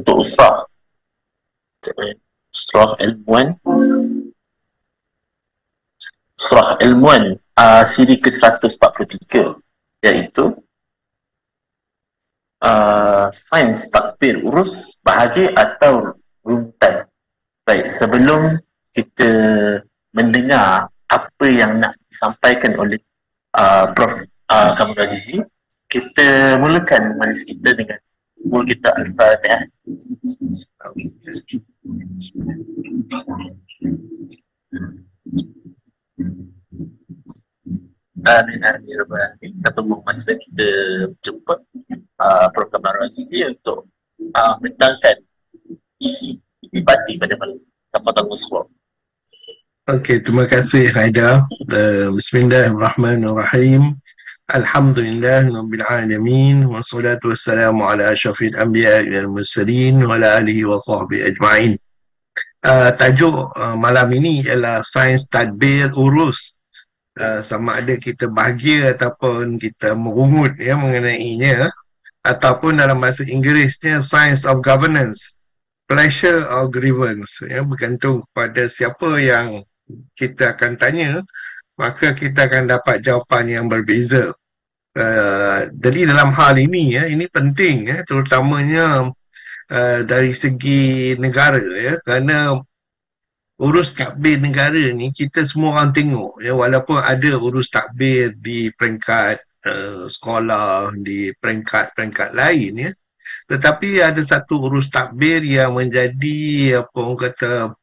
untuk usrah. Usrah ilmuwan. Usrah ilmuwan siri ke-143, iaitu sains takbir urus, bahagi atau runtai. Baik, sebelum kita mendengar apa yang nak disampaikan oleh Prof. Kamal Azizi, kita mulakan majlis kita dengan kita Al-Fatihah. Amin, amin, rabbal alamin. Kita tunggu masa kita jumpa Prof. Kamal Azizi untuk mentangkan isi dibati pada malam. Tafadhal Muslim. Okey, terima kasih Haidar. Bismillahirrahmanirrahim. Alhamdulillah rabbil alamin wassalatu wassalamu ala asyrafil anbiya'i wal mursalin wa ala alihi wa sahbihi ajma'in. Tajuk malam ini ialah sains tadbir urus. Sama ada kita bahagia ataupun kita merungut mengenainya, ataupun dalam bahasa Inggerisnya science of governance, pleasure or grievance, bergantung kepada siapa yang kita akan tanya, maka kita akan dapat jawapan yang berbeza. Jadi dalam hal ini, ini penting, terutamanya dari segi negara, kerana urus takbir negara ni kita semua orang tengok, walaupun ada urus takbir di peringkat sekolah, di peringkat lain, tetapi ada satu urus takbir yang menjadi apa orang kata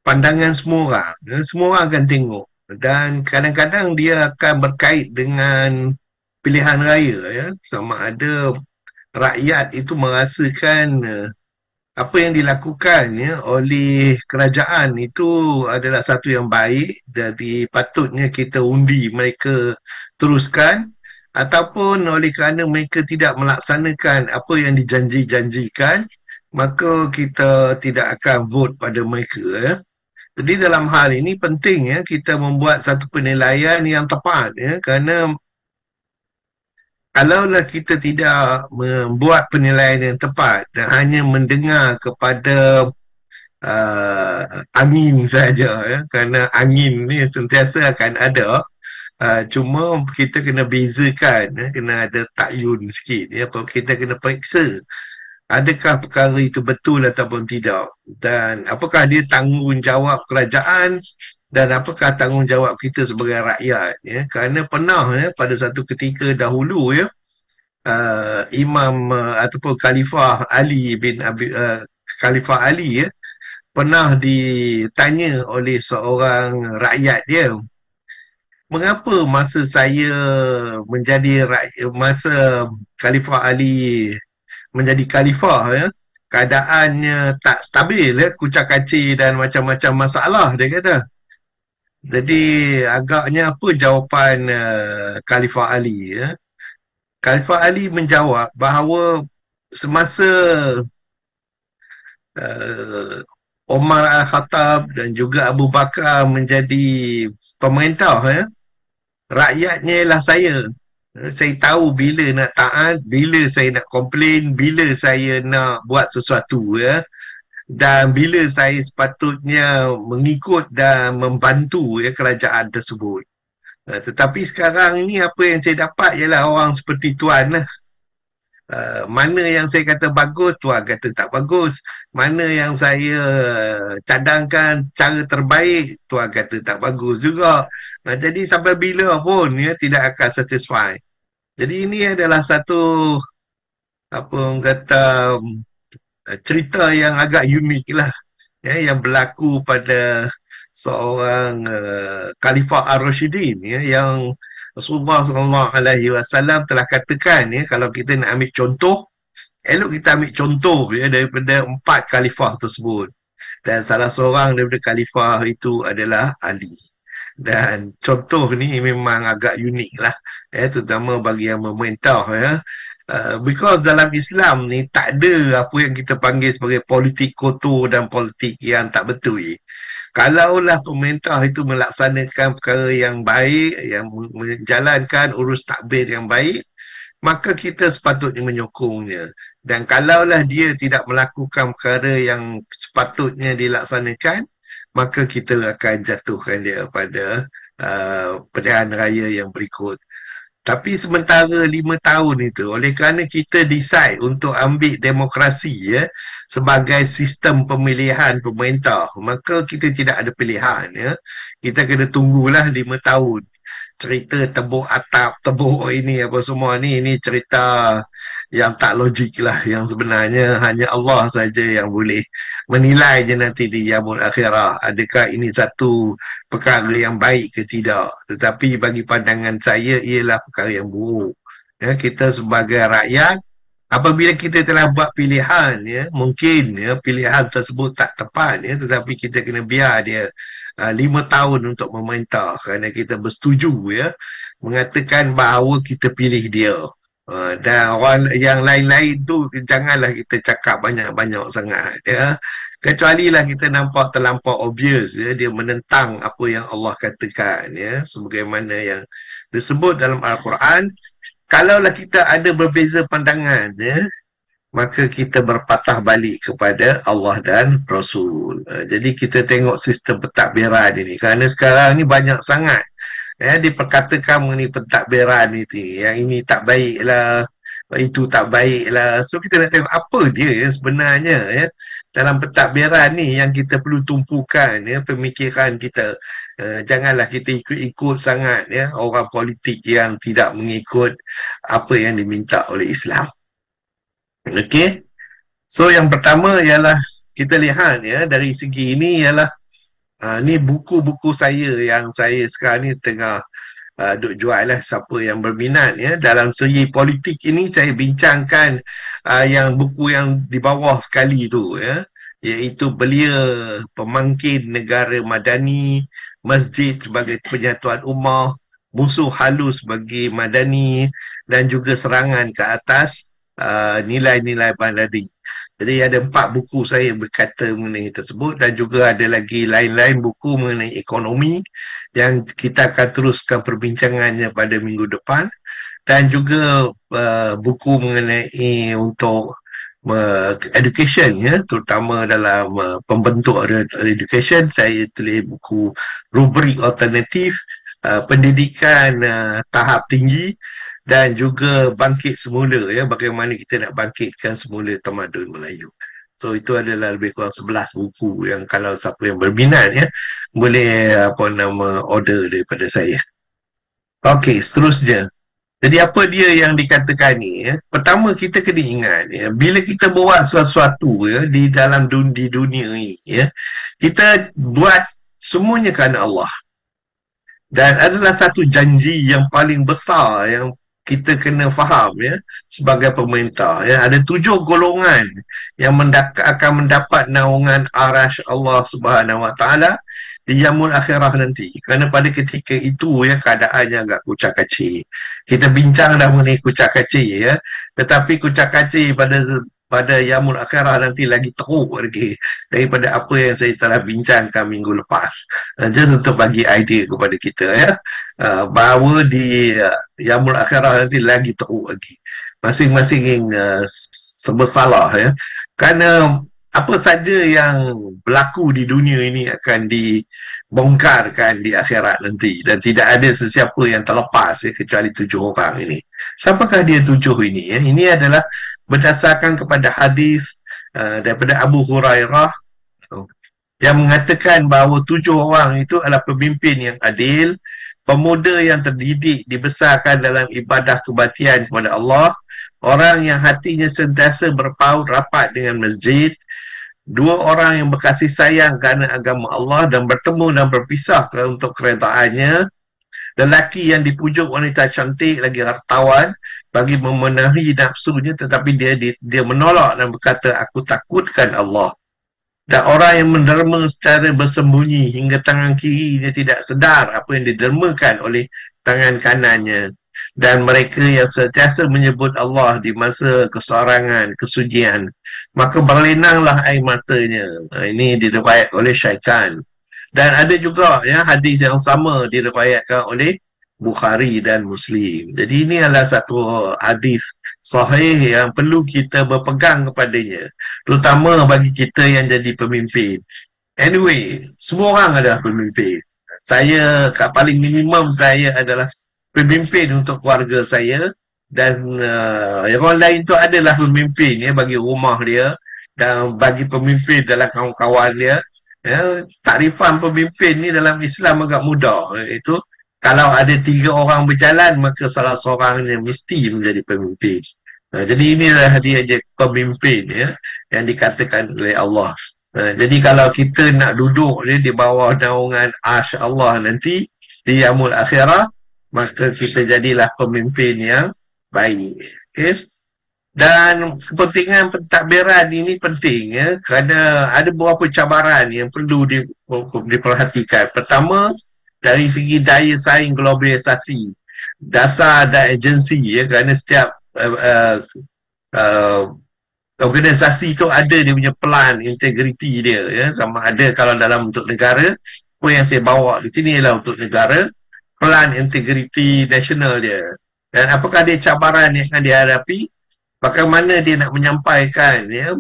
pandangan semua orang. Semua orang akan tengok, dan kadang-kadang dia akan berkait dengan pilihan raya, sama ada rakyat itu merasakan apa yang dilakukan oleh kerajaan itu adalah satu yang baik, jadi patutnya kita undi mereka teruskan, ataupun oleh kerana mereka tidak melaksanakan apa yang dijanji-janjikan, maka kita tidak akan vote pada mereka. Jadi dalam hal ini penting kita membuat satu penilaian yang tepat, kerana kalaulah kita tidak membuat penilaian yang tepat dan hanya mendengar kepada angin saja, kerana angin ni sentiasa akan ada, cuma kita kena bezakan, kena ada takyun sikit, kita kena periksa adakah perkara itu betul ataupun tidak, dan apakah dia tanggungjawab kerajaan dan apakah tanggungjawab kita sebagai rakyat, kerana pernah pada satu ketika dahulu Imam ataupun Khalifah Ali bin Khalifah Ali pernah ditanya oleh seorang rakyat dia, mengapa masa saya menjadi masa Khalifah Ali menjadi khalifah, keadaannya tak stabil, kucak-kacir dan macam-macam masalah, dia kata. Jadi agaknya apa jawapan Khalifah Ali? Khalifah Ali menjawab bahawa semasa Omar Al-Khattab dan juga Abu Bakar menjadi pemerintah, rakyatnya ialah saya. Saya tahu bila nak taat, bila saya nak komplain, bila saya nak buat sesuatu, dan bila saya sepatutnya mengikut dan membantu kerajaan tersebut. Tetapi sekarang ni apa yang saya dapat ialah orang seperti tuan lah. Mana yang saya kata bagus, tuan kata tak bagus. Mana yang saya cadangkan cara terbaik, tuan kata tak bagus juga. Jadi sampai bila pun tidak akan satisfy. Jadi ini adalah satu apa orang kata cerita yang agak unik lah, yang berlaku pada seorang Khalifah Ar-Rashidin, yang Rasulullah SAW telah katakan, kalau kita nak ambil contoh, elok kita ambil contoh daripada 4 khalifah tersebut, dan salah seorang daripada khalifah itu adalah Ali. Dan contoh ni memang agak unik lah, terutama bagi yang memerintah, because dalam Islam ni tak ada apa yang kita panggil sebagai politik kotor dan politik yang tak betul. Kalaulah pemerintah itu melaksanakan perkara yang baik, yang menjalankan urus takbir yang baik, maka kita sepatutnya menyokongnya. Dan kalaulah dia tidak melakukan perkara yang sepatutnya dilaksanakan, maka kita akan jatuhkan dia pada pilihan raya yang berikut. Tapi sementara 5 tahun itu, oleh kerana kita decide untuk ambil demokrasi sebagai sistem pemilihan pemerintah, maka kita tidak ada pilihan Kita kena tunggulah 5 tahun. Cerita tebuk atap, tebuk ini apa semua ini cerita yang tak logik lah, yang sebenarnya hanya Allah saja yang boleh menilai je nanti di yaumul akhirah adakah ini satu perkara yang baik ke tidak. Tetapi bagi pandangan saya ialah perkara yang buruk. Kita sebagai rakyat, apabila kita telah buat pilihan mungkin pilihan tersebut tak tepat tetapi kita kena biar dia 5 tahun untuk memerintah kerana kita bersetuju mengatakan bahawa kita pilih dia. Dan orang yang lain-lain tu janganlah kita cakap banyak-banyak sangat kecuali lah kita nampak terlampau obvious dia menentang apa yang Allah katakan sebagaimana yang disebut dalam Al-Quran. Kalaulah kita ada berbeza pandangan maka kita berpatah balik kepada Allah dan Rasul. Jadi kita tengok sistem pentadbiran ini kerana sekarang ni banyak sangat diperkatakan mengenai pentadbiran ini, yang ini tak baik lah, itu tak baik lah. So kita nak tengok apa dia sebenarnya dalam pentadbiran ni yang kita perlu tumpukan pemikiran kita. Janganlah kita ikut-ikut sangat orang politik yang tidak mengikut apa yang diminta oleh Islam. Okey. So yang pertama ialah kita lihat dari segi ini ialah ni buku-buku saya yang saya sekarang ni tengah duk jual lah, siapa yang berminat dalam segi politik ini saya bincangkan yang buku yang di bawah sekali tu iaitu Belia Pemangkin Negara Madani, Masjid sebagai Penyatuan Ummah, Musuh Halus bagi Madani, dan juga Serangan ke Atas Nilai-nilai Madani. Jadi ada 4 buku saya berkata mengenai tersebut, dan juga ada lagi lain-lain buku mengenai ekonomi yang kita akan teruskan perbincangannya pada minggu depan, dan juga buku mengenai untuk education terutama dalam pembentuk education. Saya tulis buku rubrik alternatif pendidikan tahap tinggi dan juga bangkit semula bagaimana kita nak bangkitkan semula tamadun Melayu. So itu adalah lebih kurang 11 buku yang kalau siapa yang berminat boleh order daripada saya. Okey, seterusnya. Jadi apa dia yang dikatakan ni pertama kita kena ingat bila kita buat sesuatu di dalam di dunia ini kita buat semuanya kerana Allah. Dan adalah satu janji yang paling besar yang kita kena faham sebagai pemerintah. Ada 7 golongan yang akan mendapat naungan arash Allah Subhanahu Wa Taala di yaumul akhirah nanti. Kerana pada ketika itu keadaannya agak kucak-kacir. Kita bincang dah mengenai kucak-kacir tetapi kucak-kacir pada yaumul akhirah nanti lagi teruk lagi daripada apa yang saya telah bincangkan minggu lepas. Just untuk bagi idea kepada kita bahawa di yaumul akhirah nanti lagi teruk lagi. Masing-masing bersalah kerana apa saja yang berlaku di dunia ini akan dibongkarkan di akhirat nanti, dan tidak ada sesiapa yang terlepas kecuali 7 orang ini. Siapakah dia 7 ini? Ini adalah berdasarkan kepada hadis daripada Abu Hurairah yang mengatakan bahawa 7 orang itu adalah pemimpin yang adil, pemuda yang terdidik dibesarkan dalam ibadah kebaktian kepada Allah, orang yang hatinya sentiasa berpaut rapat dengan masjid, 2 orang yang berkasih sayang kerana agama Allah dan bertemu dan berpisah untuk keredaannya, lelaki yang dipujuk wanita cantik lagi hartawan bagi memenuhi nafsunya tetapi dia menolak dan berkata aku takutkan Allah, dan orang yang menderma secara bersembunyi hingga tangan kirinya tidak sedar apa yang didermakan oleh tangan kanannya, dan mereka yang sentiasa menyebut Allah di masa kesorangan, kesucian, maka berlinanglah air matanya. Ini diriwayatkan oleh Syaitan. Dan ada juga hadis yang sama diriwayatkan oleh Bukhari dan Muslim. Jadi ini adalah satu hadis sahih yang perlu kita berpegang kepadanya, terutama bagi kita yang jadi pemimpin. Anyway, semua orang adalah pemimpin. Saya paling minimum saya adalah pemimpin untuk keluarga saya, dan yang orang lain tu adalah pemimpin ya, bagi rumah dia dan bagi pemimpin dalam kawan-kawan dia. Ya, takrifan pemimpin ni dalam Islam agak mudah, iaitu kalau ada 3 orang berjalan, maka salah seorangnya mesti menjadi pemimpin. Jadi inilah dia pemimpin ya, yang dikatakan oleh Allah. Jadi kalau kita nak duduk di bawah naungan Arsy Allah nanti di yaumul akhirah, maka kita jadilah pemimpin yang baik. Okay? Dan kepentingan pentadbiran ini penting ya, kerana ada beberapa cabaran yang perlu diperhatikan. Pertama, dari segi daya saing globalisasi, dasar dan agensi ya, kerana setiap uh, organisasi tu ada dia punya pelan integriti dia ya, sama ada kalau dalam untuk negara, apa yang saya bawa di sini ialah untuk negara, pelan integriti nasional dia, dan apakah dia cabaran yang akan dihadapi, bagaimana dia nak menyampaikan ya,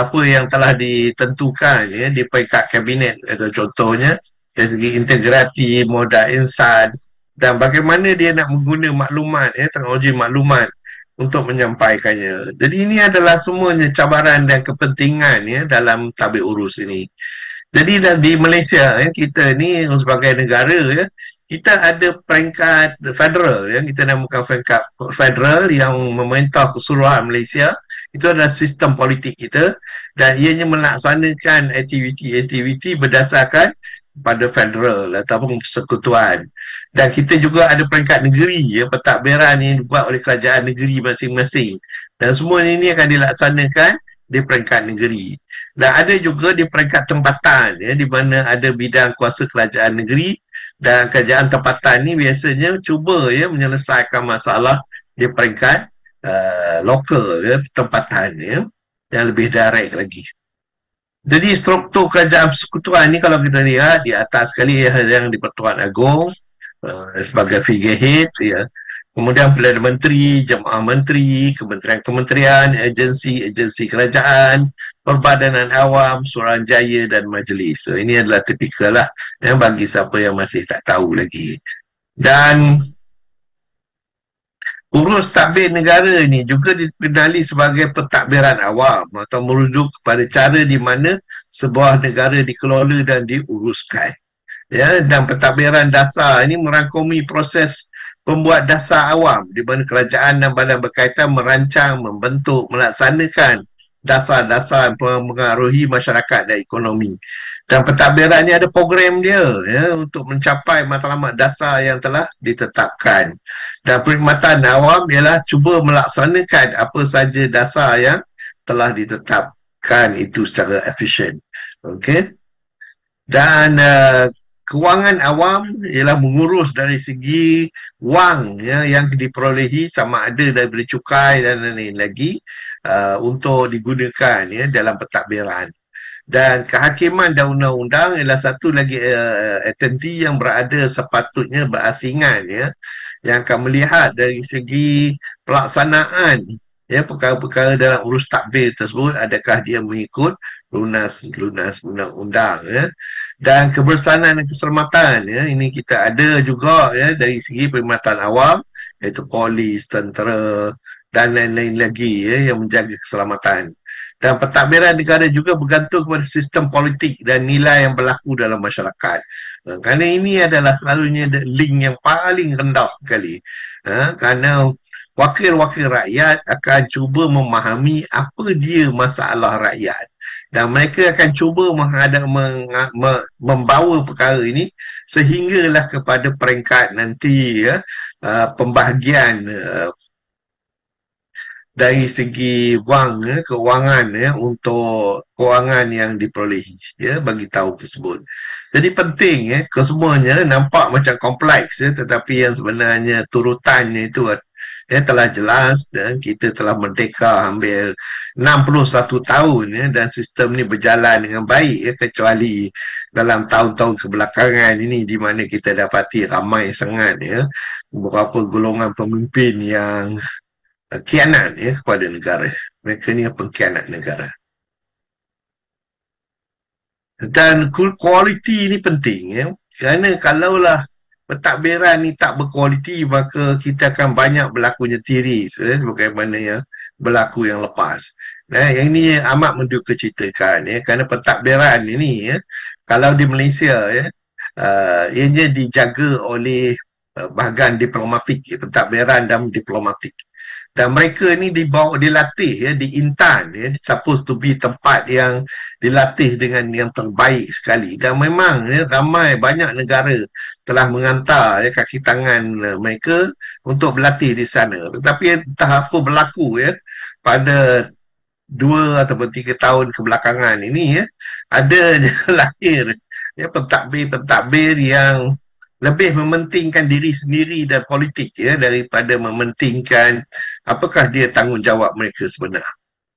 apa yang telah ditentukan ya, di peringkat kabinet atau contohnya dari segi integriti, modal insan, dan bagaimana dia nak menggunakan maklumat ya, teknologi maklumat untuk menyampaikannya. Jadi ini adalah semuanya cabaran dan kepentingan ya dalam tabik urus ini. Jadi di Malaysia ya, kita ni sebagai negara ya, kita ada peringkat federal ya, kita namakan peringkat federal yang memerintah keseluruhan Malaysia. Itu adalah sistem politik kita, dan ianya melaksanakan aktiviti-aktiviti berdasarkan pada federal ataupun persekutuan. Dan kita juga ada peringkat negeri ya, pentadbiran yang dibuat oleh kerajaan negeri masing-masing, dan semua ini akan dilaksanakan di peringkat negeri. Dan ada juga di peringkat tempatan ya, di mana ada bidang kuasa kerajaan negeri, dan kerajaan tempatan ni biasanya cuba ya menyelesaikan masalah di peringkat lokal ya, tempatan ya, yang lebih direct lagi. Jadi struktur kerajaan persekutuan ni kalau kita lihat di atas sekali yang di Pertuan Agong sebagai figurehead ya. Kemudian Perdana Menteri, Jemaah Menteri, kementerian-kementerian, agensi kerajaan, Perbadanan Awam, Suruhanjaya dan Majlis. So, ini adalah tipikal lah yang bagi siapa yang masih tak tahu lagi. Dan urus tadbir negara ni juga dikenali sebagai pentadbiran awam atau merujuk kepada cara di mana sebuah negara dikelola dan diuruskan. Ya, dan pentadbiran dasar ini merangkumi proses pembuat dasar awam di mana kerajaan dan badan berkaitan merancang, membentuk, melaksanakan dasar-dasar mempengaruhi masyarakat dan ekonomi. Dan pentadbiran ni ada program dia ya, untuk mencapai matlamat dasar yang telah ditetapkan. Dan perkhidmatan awam ialah cuba melaksanakan apa saja dasar yang telah ditetapkan itu secara efisien. Okey. Dan kewangan awam ialah mengurus dari segi wang ya, yang diperolehi sama ada daripada cukai dan lain-lain lagi untuk digunakan ya dalam pentadbiran. Dan kehakiman dan undang-undang ialah satu lagi entiti yang berada sepatutnya berasingan ya, yang akan melihat dari segi pelaksanaan ya perkara-perkara dalam urus tadbir tersebut, adakah dia mengikut lunas undang-undang ya. Dan kebersanan dan keselamatan ya, ini kita ada juga ya dari segi perkhidmatan awam, iaitu polis, tentera dan lain-lain lagi ya, yang menjaga keselamatan. Dan pentadbiran negara juga bergantung kepada sistem politik dan nilai yang berlaku dalam masyarakat. Kerana ini adalah selalunya link yang paling rendah sekali. Kerana wakil-wakil rakyat akan cuba memahami apa dia masalah rakyat. Dan mereka akan cuba membawa perkara ini sehinggalah kepada peringkat nanti ya, pembahagian dari segi wang ya, kewangan ya, untuk kewangan yang diperolehi ya, bagi tahu tersebut. Jadi penting ya, kesemuanya nampak macam kompleks ya, tetapi yang sebenarnya turutannya itu telah jelas dan kita telah merdeka hampir 61 tahun dan sistem ni berjalan dengan baik kecuali dalam tahun-tahun kebelakangan ini di mana kita dapati ramai sangat beberapa golongan pemimpin yang khianat kepada negara. Mereka ni pengkhianat negara. Dan kualiti ni penting kerana kalaulah pentadbiran ni tak berkualiti maka kita akan banyak berlakunya tiris sebagaimana yang berlaku yang lepas. Yang ini amat menduka citakan kerana pentadbiran ini kalau di Malaysia ianya dijaga oleh bahagian diplomatik, pentadbiran dan diplomatik. Dan mereka ni dilatih di Intan supposed to be tempat yang dilatih dengan yang terbaik sekali. Dan memang ramai banyak negara telah menghantar kaki tangan mereka untuk berlatih di sana. Tetapi entah apa berlaku pada 2 ataupun 3 tahun kebelakangan ini ada lahir pentadbir yang lebih mementingkan diri sendiri dan politik daripada mementingkan apakah dia tanggungjawab mereka sebenar.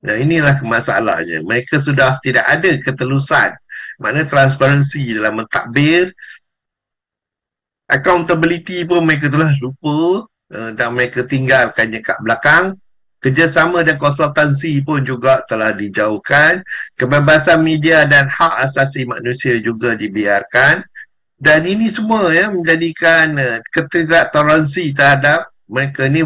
Nah, inilah masalahnya. Mereka sudah tidak ada ketelusan. Maknanya transparansi dalam mentadbir, accountability pun mereka telah lupa dan mereka tinggalkannya kat belakang. Kerjasama dan konsultansi pun juga telah dijauhkan. Kebebasan media dan hak asasi manusia juga dibiarkan. Dan ini semua menjadikan ketidaktoleransi terhadap mereka ni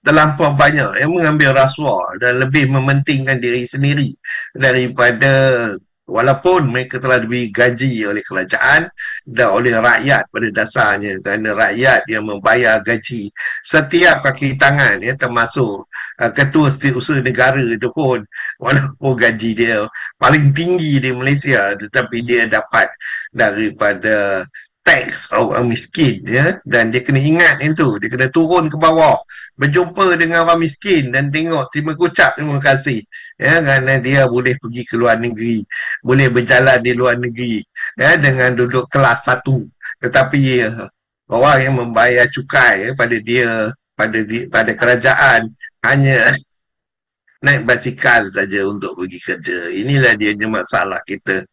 terlampau banyak mengambil rasuah dan lebih mementingkan diri sendiri daripada walaupun mereka telah diberi gaji oleh kerajaan dan oleh rakyat pada dasarnya kerana rakyat yang membayar gaji setiap kaki tangan termasuk ketua setiausaha negara itu pun walaupun gaji dia paling tinggi di Malaysia tetapi dia dapat daripada teks orang miskin dan dia kena ingat itu, dia kena turun ke bawah berjumpa dengan orang miskin dan tengok terima kasih kerana dia boleh pergi ke luar negeri, boleh berjalan di luar negeri dengan duduk kelas 1, tetapi orang yang membayar cukai pada dia pada kerajaan hanya naik basikal saja untuk pergi kerja. Inilah dia masalah kita.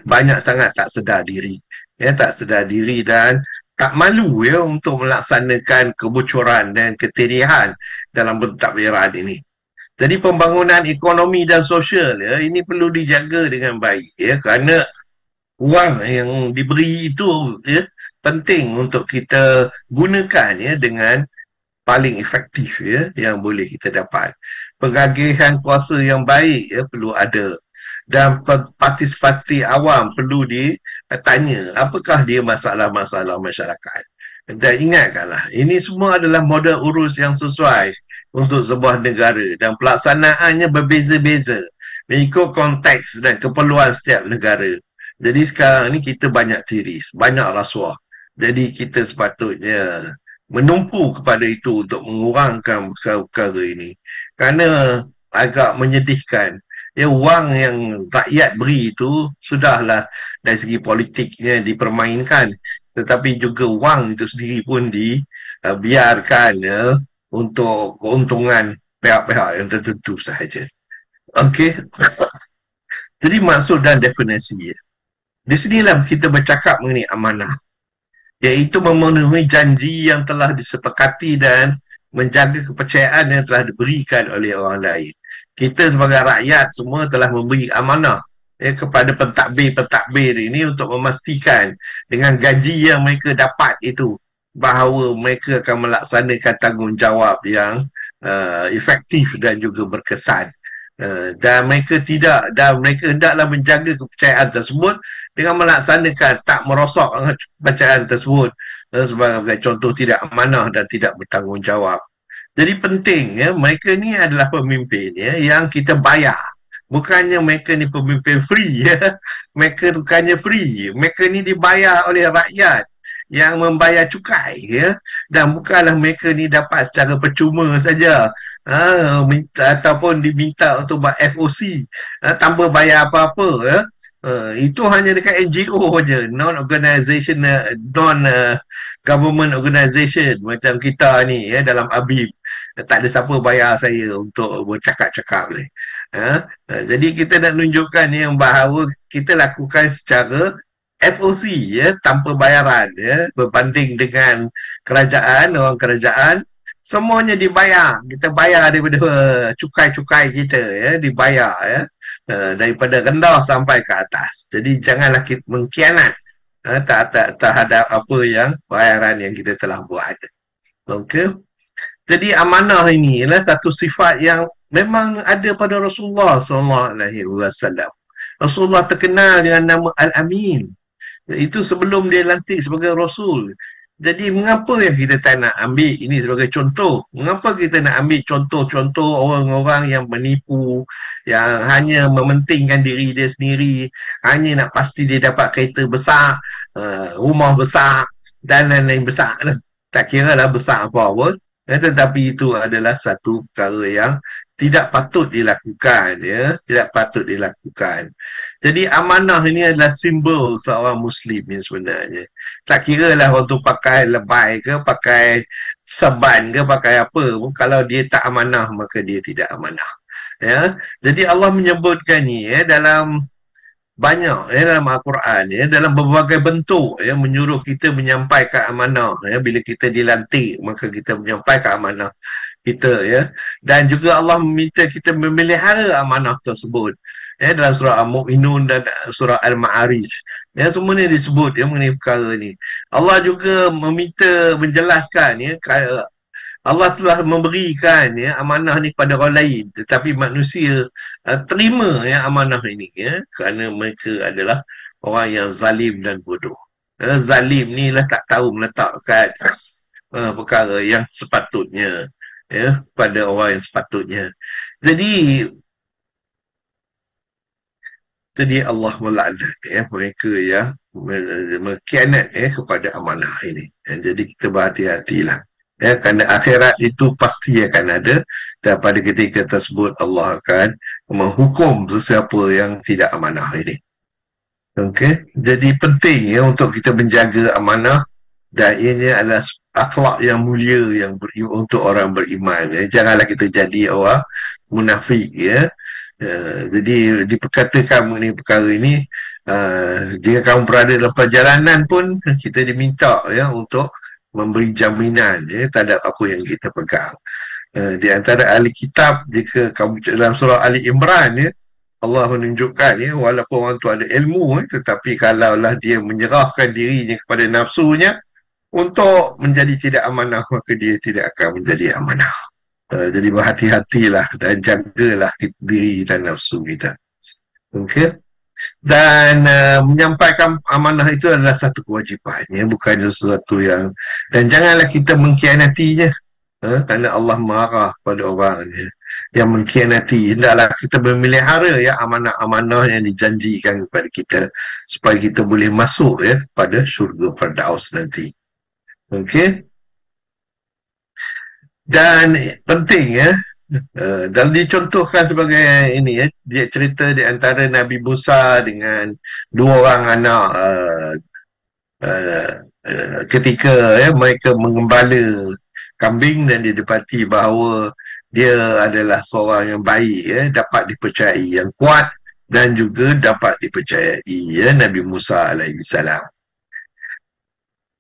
Banyak sangat tak sedar diri. Tak sedar diri dan tak malu untuk melaksanakan kebocoran dan ketirihan dalam pentadbiran ini. Jadi pembangunan ekonomi dan sosial ini perlu dijaga dengan baik kerana wang yang diberi itu penting untuk kita gunakan dengan paling efektif yang boleh kita dapat. Pengagihan kuasa yang baik perlu ada dan partisipasi awam perlu ditanya apakah dia masalah-masalah masyarakat. Dan ingatkanlah, ini semua adalah model urus yang sesuai untuk sebuah negara dan pelaksanaannya berbeza-beza mengikut konteks dan keperluan setiap negara. Jadi sekarang ni kita banyak tiris, banyak rasuah. Jadi kita sepatutnya menumpu kepada itu untuk mengurangkan perkara ini. Kerana agak menyedihkan wang yang rakyat beri itu sudahlah dari segi politiknya dipermainkan, tetapi juga wang itu sendiri pun dibiarkan untuk keuntungan pihak-pihak yang tertentu sahaja. Okey. Jadi maksud dan definisi di sinilah kita bercakap mengenai amanah, iaitu memenuhi janji yang telah disepakati dan menjaga kepercayaan yang telah diberikan oleh orang lain. Kita sebagai rakyat semua telah memberi amanah kepada pentadbir ini untuk memastikan dengan gaji yang mereka dapat itu bahawa mereka akan melaksanakan tanggungjawab yang efektif dan juga berkesan. Dan mereka hendaklah menjaga kepercayaan tersebut dengan melaksanakan tak merosok kepercayaan tersebut sebagai contoh tidak amanah dan tidak bertanggungjawab. Jadi penting mereka ni adalah pemimpin yang kita bayar. Bukannya mereka ni pemimpin free Mereka bukannya free. Mereka ni dibayar oleh rakyat yang membayar cukai dan bukanlah mereka ni dapat secara percuma saja ataupun diminta untuk buat FOC tanpa bayar apa-apa itu hanya dekat NGO saja, non government organisation macam kita ni dalam ABIB. tak ada siapa bayar saya untuk bercakap-cakap ni. Jadi kita nak tunjukkan yang bahawa kita lakukan secara FOC, tanpa bayaran, berbanding dengan orang kerajaan semuanya dibayar. Kita bayar daripada cukai-cukai kita, dibayar, daripada rendah sampai ke atas. Jadi janganlah kita mengkhianat terhadap apa yang bayaran yang kita telah buat. Okey. Jadi amanah ini adalah satu sifat yang memang ada pada Rasulullah SAW. Rasulullah terkenal dengan nama Al-Amin. Itu sebelum dia lantik sebagai Rasul. Jadi mengapa yang kita tak nak ambil ini sebagai contoh? Mengapa kita nak ambil contoh-contoh orang-orang yang menipu, yang hanya mementingkan diri dia sendiri, hanya nak pasti dia dapat kereta besar, rumah besar dan lain-lain besar lah. Tak kira lah besar apa pun. Tetapi itu adalah satu perkara yang tidak patut dilakukan, tidak patut dilakukan. Jadi amanah ini adalah simbol seorang Muslim yang sebenarnya. Tak kira lah orang tu pakai lebay ke, pakai serban ke, pakai apa pun, kalau dia tak amanah maka dia tidak amanah. Jadi Allah menyebutkan ni dalam banyak dalam Al-Quran, dalam berbagai bentuk, menyuruh kita menyampaikan amanah. Bila kita dilantik maka kita menyampaikan amanah kita, dan juga Allah meminta kita memelihara amanah tersebut, dalam surah Al-Mu'minun dan surah Al-Ma'arij, semua ni disebut mengenai perkara ni. Allah juga meminta menjelaskan, Allah telah memberikan amanah ni kepada orang lain, tetapi manusia terima amanah ini, kerana mereka adalah orang yang zalim dan bodoh. Zalim ni lah tak tahu meletakkan perkara yang sepatutnya, pada orang yang sepatutnya. Jadi Allah melaknat mereka yang mengkhianat kepada amanah ini. Jadi kita berhati-hatilah. Kerana akhirat itu pasti akan ada, dan pada ketika tersebut Allah akan menghukum sesiapa yang tidak amanah ini. Okey, jadi penting untuk kita menjaga amanah, dan ini adalah akhlak yang mulia yang untuk orang beriman. Janganlah kita jadi orang munafik. Jadi diperkatakan mengenai perkara ini, jika kamu berada dalam perjalanan pun kita diminta untuk memberi jaminan terhadap apa yang kita pegang. Di antara ahli kitab, jika kamu dalam surah Ali Imran, Allah menunjukkan walaupun orang tu ada ilmu, tetapi kalaulah dia menyerahkan dirinya kepada nafsunya untuk menjadi tidak amanah, maka dia tidak akan menjadi amanah. Jadi berhati-hatilah dan jagalah diri dan nafsu kita. Okey. Dan menyampaikan amanah itu adalah satu kewajipan, bukan sesuatu yang, dan janganlah kita mengkhianatinya, kerana Allah marah pada orang yang mengkhianati. Hendaklah kita memelihara amanah-amanah yang dijanjikan kepada kita, supaya kita boleh masuk kepada syurga Firdaus nanti. Okey. Dan penting dan dicontohkan sebagai ini, dia cerita di antara Nabi Musa dengan dua orang anak ketika mereka mengembala kambing, dan didapati bahawa dia adalah seorang yang baik, dapat dipercayai, yang kuat dan juga dapat dipercayai, Nabi Musa alaihissalam.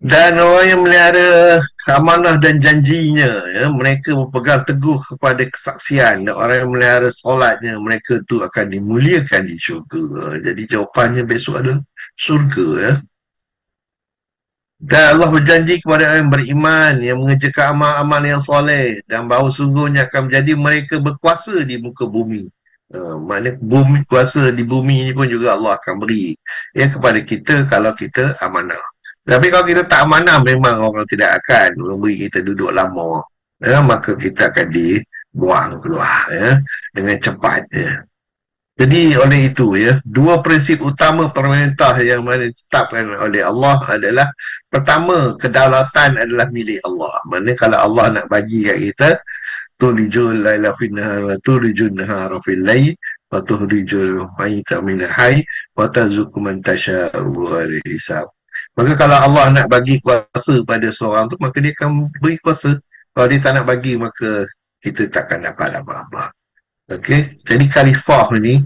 Dan orang yang melihara amanah dan janjinya, mereka berpegang teguh kepada kesaksian, dan orang yang melihara solatnya, mereka tu akan dimuliakan di syurga. Jadi jawapannya besok adalah syurga. Dan Allah berjanji kepada orang yang beriman, yang mengerjakan amal-amal yang soleh, dan bahawa sungguhnya akan menjadi mereka berkuasa di muka bumi. Maknanya kuasa di bumi ini pun juga Allah akan beri kepada kita kalau kita amanah. Tapi kalau kita tak amanah, memang orang tidak akan memberi kita duduk lama, maka kita akan dibuang keluar dengan cepat. Jadi oleh itu, dua prinsip utama perintah yang mana ditetapkan oleh Allah adalah, pertama, kedaulatan adalah milik Allah. Maknanya kalau Allah nak bagi kat kita, tulijul laila fin nahar wa tulijul nahara fil lail wa tuhrijul mayyita minal hayy wa tarzuqu man tasha'u bighairi hisab. Maka kalau Allah nak bagi kuasa pada seorang tu, maka dia akan beri kuasa. Kalau dia tak nak bagi, maka kita takkan dapat apa-apa. Okey, jadi khalifah ni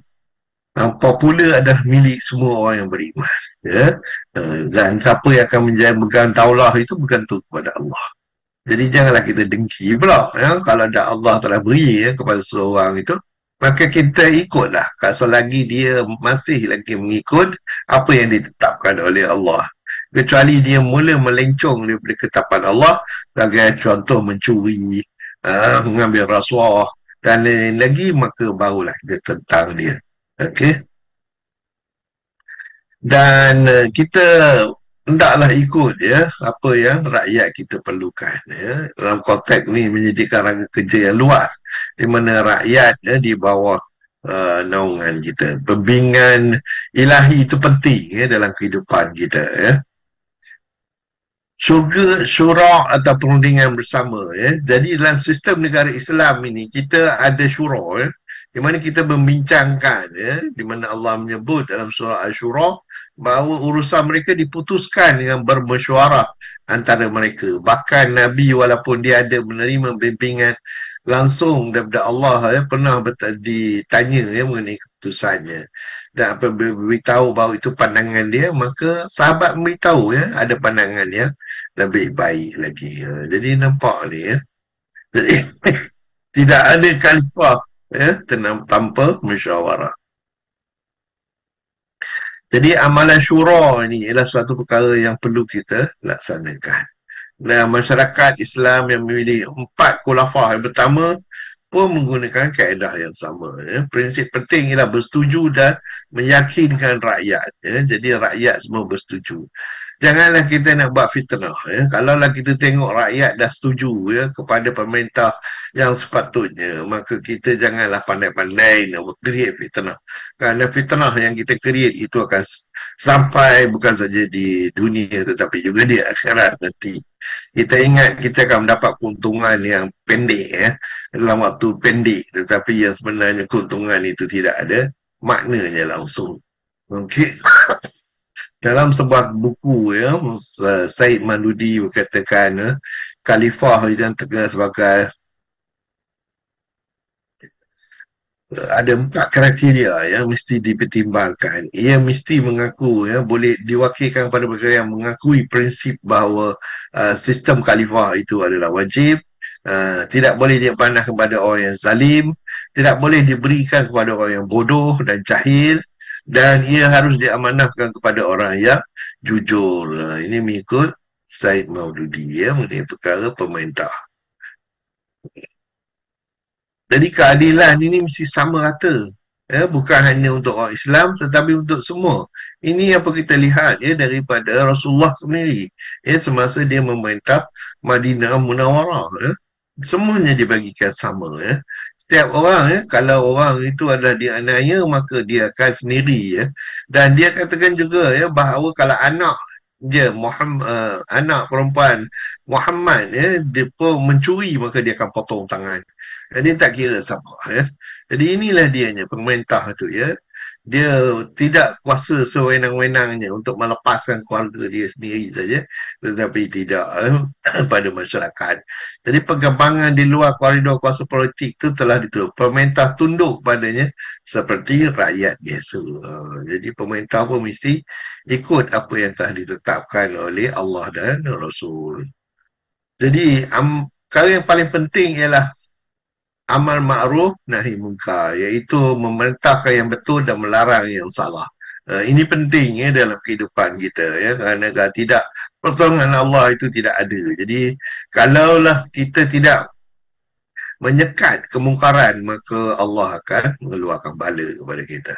popular adalah milik semua orang yang beriman, ya. Dan siapa yang akan memegang daulah itu bergantung kepada Allah. Jadi janganlah kita dengki pula, ya. Kalau dah Allah telah beri, ya, kepada seorang itu, maka kita ikutlah. Kalau selagi dia masih lagi mengikut apa yang ditetapkan oleh Allah, kecuali dia mula melencong daripada ketetapan Allah, sebagai contoh mencuri, mengambil rasuah dan lain-lain lagi, maka barulah kita tentang dia. Okey. Dan kita hendaklah ikut, ya, apa yang rakyat kita perlukan, ya. Dalam konteks ni menyediakan rangka kerja yang luas di mana rakyat, ya, di bawah naungan kita. Bimbingan ilahi itu penting, ya, dalam kehidupan kita, ya. Syura atau perundingan bersama, ya. Jadi dalam sistem negara Islam ini kita ada syura, ya, di mana kita membincangkan, ya, di mana Allah menyebut dalam surah Asy-Syura bahawa urusan mereka diputuskan dengan bermesyuarah antara mereka. Bahkan Nabi walaupun dia ada menerima bimbingan langsung daripada Allah, ya, pernah ditanya, ya, mengenai keputusannya, dan apabila beritahu bahawa itu pandangan dia, maka sahabat memberitahu, ya, ada pandangan yang lebih baik lagi. Jadi nampak ni, ya. Jadi tidak ada khalifah, ya, tanpa musyawarah. Jadi amalan syura ini ialah suatu perkara yang perlu kita laksanakan. Dan masyarakat Islam yang memilih 4 khulafah yang pertama pun menggunakan kaedah yang sama, ya. Prinsip penting ialah bersetuju dan meyakinkan rakyat, ya. Jadi rakyat semua bersetuju. Janganlah kita nak buat fitnah, ya. Kalaulah kita tengok rakyat dah setuju, ya, kepada pemerintah yang sepatutnya, maka kita janganlah pandai-pandai nak create fitnah. Kerana fitnah yang kita create itu akan sampai bukan saja di dunia tetapi juga di akhirat nanti. Kita ingat kita akan mendapat keuntungan yang pendek, ya, dalam waktu pendek, tetapi yang sebenarnya keuntungan itu tidak ada maknanya langsung. Okey. Dalam sebuah buku, ya, Said Maududi berkatakan, khalifah yang terkenal sebagai ada 4 kriteria yang mesti dipertimbangkan. Ia mesti mengaku, ya, boleh diwakilkan pada mereka yang mengakui prinsip bahawa sistem khalifah itu adalah wajib, tidak boleh dipandang kepada orang yang zalim, tidak boleh diberikan kepada orang yang bodoh dan jahil, dan ia harus diamanahkan kepada orang yang jujur. Ini mengikut Said Maududi, ya, mengenai perkara pemerintah. Jadi keadilan ini mesti sama rata, ya, bukan hanya untuk orang Islam tetapi untuk semua. Ini apa kita lihat, ya, daripada Rasulullah sendiri, ya, semasa dia memerintah Madinah Munawwarah, ya, semuanya dibagikan sama, ya. Setiap orang, ya, kalau orang itu adalah dianiaya, maka dia akan sendiri, ya. Dan dia katakan juga, ya, bahawa kalau anak dia anak perempuan Muhammad, ya, dia pun mencuri, maka dia akan potong tangan. Dia tak kira siapa, ya. Jadi inilah dianya pemerintah tu, ya. Dia tidak kuasa sewenang-wenangnya untuk melepaskan keluarga dia sendiri saja, tetapi tidak, pada masyarakat. Jadi perkembangan di luar koridor kuasa politik itu telah ditutup. Pemerintah tunduk padanya seperti rakyat biasa. Jadi pemerintah pun mesti ikut apa yang telah ditetapkan oleh Allah dan Rasul. Jadi perkara yang paling penting ialah amal ma'ruf nahi munkar, iaitu memerintahkan yang betul dan melarang yang salah. Ini penting, ya, dalam kehidupan kita, ya, kerana kalau tidak, pertolongan Allah itu tidak ada. Jadi kalaulah kita tidak menyekat kemungkaran, maka Allah akan mengeluarkan bala kepada kita.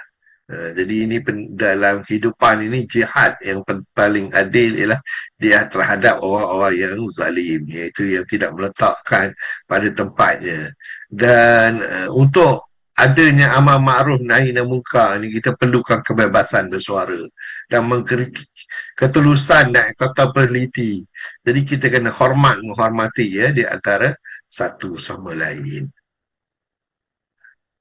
Jadi ini dalam kehidupan ini jihad yang paling adil ialah dia terhadap orang-orang yang zalim, iaitu yang tidak meletakkan pada tempatnya. Dan untuk adanya amal ma'ruf nahi munkar ni, kita perlukan kebebasan bersuara dan mengkritik, ketulusan dan accountability. Jadi kita kena menghormati, ya, di antara satu sama lain.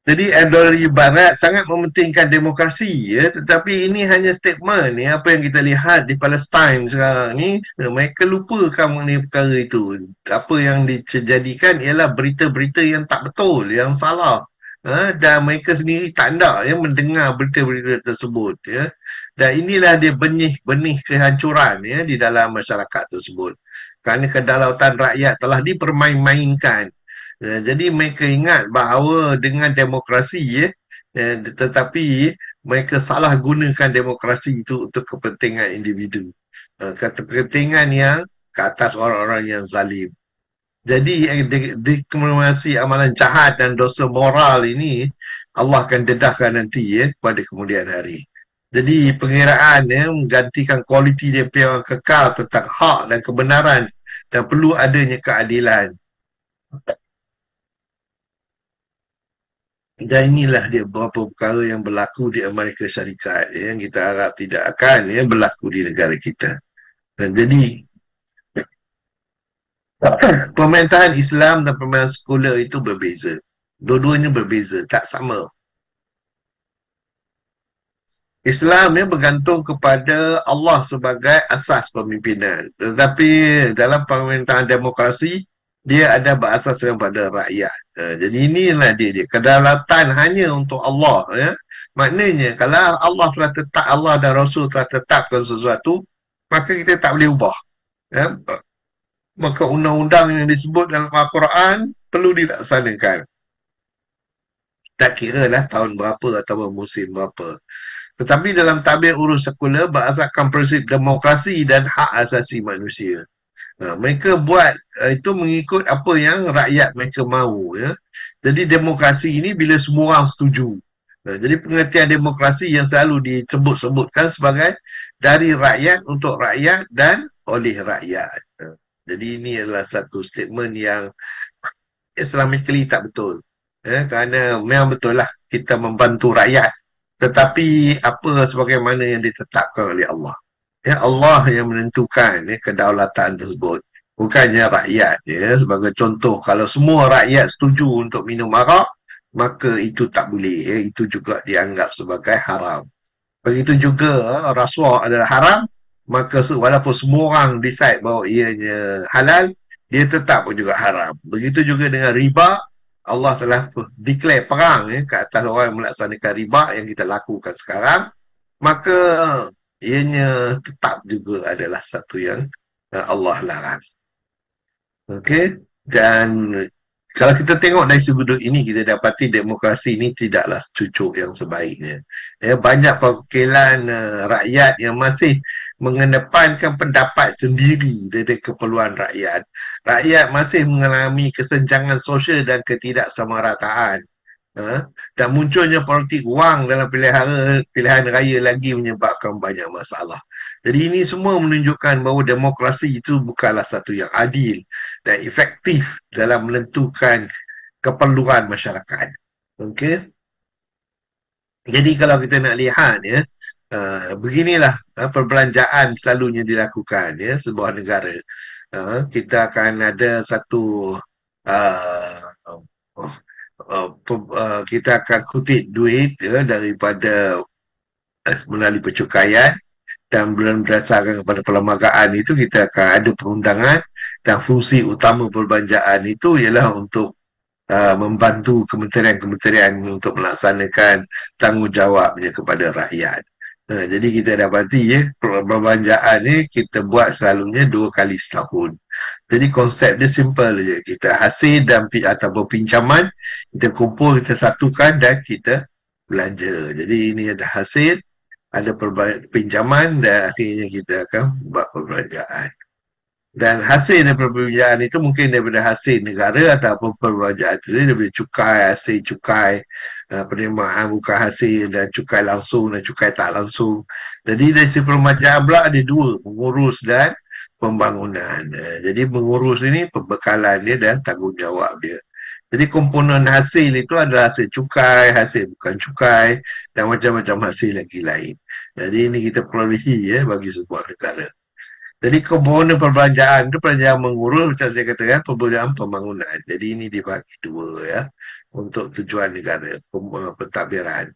Jadi ideologi barat sangat mementingkan demokrasi ya, tetapi ini hanya statement ya, apa yang kita lihat di Palestin sekarang ni, mereka lupakan mengenai perkara itu. Apa yang dijadikan ialah berita-berita yang tak betul, yang salah. Dan mereka sendiri tak nak ya mendengar berita-berita tersebut ya. Dan inilah dia benih-benih kehancuran ya di dalam masyarakat tersebut. Kerana kedaulatan rakyat telah dipermain-mainkan. Jadi mereka ingat bahawa dengan demokrasi tetapi mereka salah gunakan demokrasi itu untuk kepentingan individu. Kepentingan yang ke atas orang-orang yang zalim. Jadi diskriminasi amalan jahat dan dosa moral ini Allah akan dedahkan nanti pada kemudian hari. Jadi pengiraan menggantikan kualiti dia yang kekal tentang hak dan kebenaran dan perlu adanya keadilan. Dan inilah dia beberapa perkara yang berlaku di Amerika Syarikat yang kita harap tidak akan berlaku di negara kita. Dan jadi pemerintahan Islam dan pemerintahan sekular itu berbeza. Dua-duanya berbeza, tak sama. Islam bergantung kepada Allah sebagai asas pemimpinan. Tetapi dalam pemerintahan demokrasi, dia ada berasaskan pada rakyat. Jadi inilah dia. Kedaulatan hanya untuk Allah. Ya. Maknanya, kalau Allah telah tetap, Allah dan Rasul telah tetapkan sesuatu, maka kita tak boleh ubah. Ya. Maka undang-undang yang disebut dalam Al-Quran perlu dilaksanakan. Tak kira lah tahun berapa atau musim berapa. Tetapi dalam tabir urus sekular berasaskan prinsip demokrasi dan hak asasi manusia. Mereka buat itu mengikut apa yang rakyat mereka mahu. Ya. Jadi demokrasi ini bila semua orang setuju. Jadi pengertian demokrasi yang selalu disebut-sebutkan sebagai dari rakyat untuk rakyat dan oleh rakyat. Jadi ini adalah satu statement yang Islamically tak betul. Kerana memang betul lah kita membantu rakyat. Tetapi apa sebagaimana yang ditetapkan oleh Allah. Ya, Allah yang menentukan kedaulatan tersebut. Bukannya rakyat. Ya. Sebagai contoh, kalau semua rakyat setuju untuk minum arak, maka itu tak boleh. Ya. Itu juga dianggap sebagai haram. Begitu juga rasuah adalah haram, maka walaupun semua orang decide bahawa ianya halal, dia tetap pun juga haram. Begitu juga dengan riba, Allah telah declare perang ke atas orang yang melaksanakan riba yang kita lakukan sekarang, maka ianya tetap juga adalah satu yang Allah larang. Okey, dan kalau kita tengok dari sudut ini, kita dapati demokrasi ini tidaklah cucuk yang sebaiknya. Banyak perwakilan rakyat yang masih mengedepankan pendapat sendiri dari keperluan rakyat. Rakyat masih mengalami kesenjangan sosial dan ketidaksamarataan. Dan munculnya politik wang dalam pilihan raya lagi menyebabkan banyak masalah. Jadi ini semua menunjukkan bahawa demokrasi itu bukanlah satu yang adil dan efektif dalam menentukan keperluan masyarakat. Okey. Jadi kalau kita nak lihat beginilah perbelanjaan selalunya dilakukan sebuah negara. Kita akan ada satu kita akan kutip duit daripada melalui percukaian, dan berdasarkan kepada perlembagaan itu kita akan ada perundangan, dan fungsi utama perbelanjaan itu ialah untuk membantu kementerian-kementerian untuk melaksanakan tanggungjawabnya kepada rakyat. Jadi kita dapati perbelanjaan ni kita buat selalunya 2 kali setahun. Jadi konsep dia simple je. Kita hasil dan ataupun pinjaman, kita kumpul, kita satukan dan kita belanja. Jadi ini ada hasil, ada pinjaman, dan akhirnya kita akan buat perbelanjaan. Dan hasil daripada perbelanjaan itu mungkin daripada hasil negara ataupun perbelanjaan itu daripada cukai, hasil cukai, penerimaan bukan hasil, dan cukai langsung dan cukai tak langsung. Jadi dari segi perbelanjaan pula ada 2, mengurus dan pembangunan. Jadi mengurus ini pembekalan dia dan tanggungjawab dia. Jadi komponen hasil itu adalah hasil cukai, hasil bukan cukai, dan macam-macam hasil lagi lain. Jadi ini kita perolehi bagi sebuah negara. Jadi komponen perbelanjaan itu perbelanjaan mengurus, macam saya katakan, perbelanjaan pembangunan. Jadi ini dibagi dua ya, untuk tujuan negara, pentadbiran.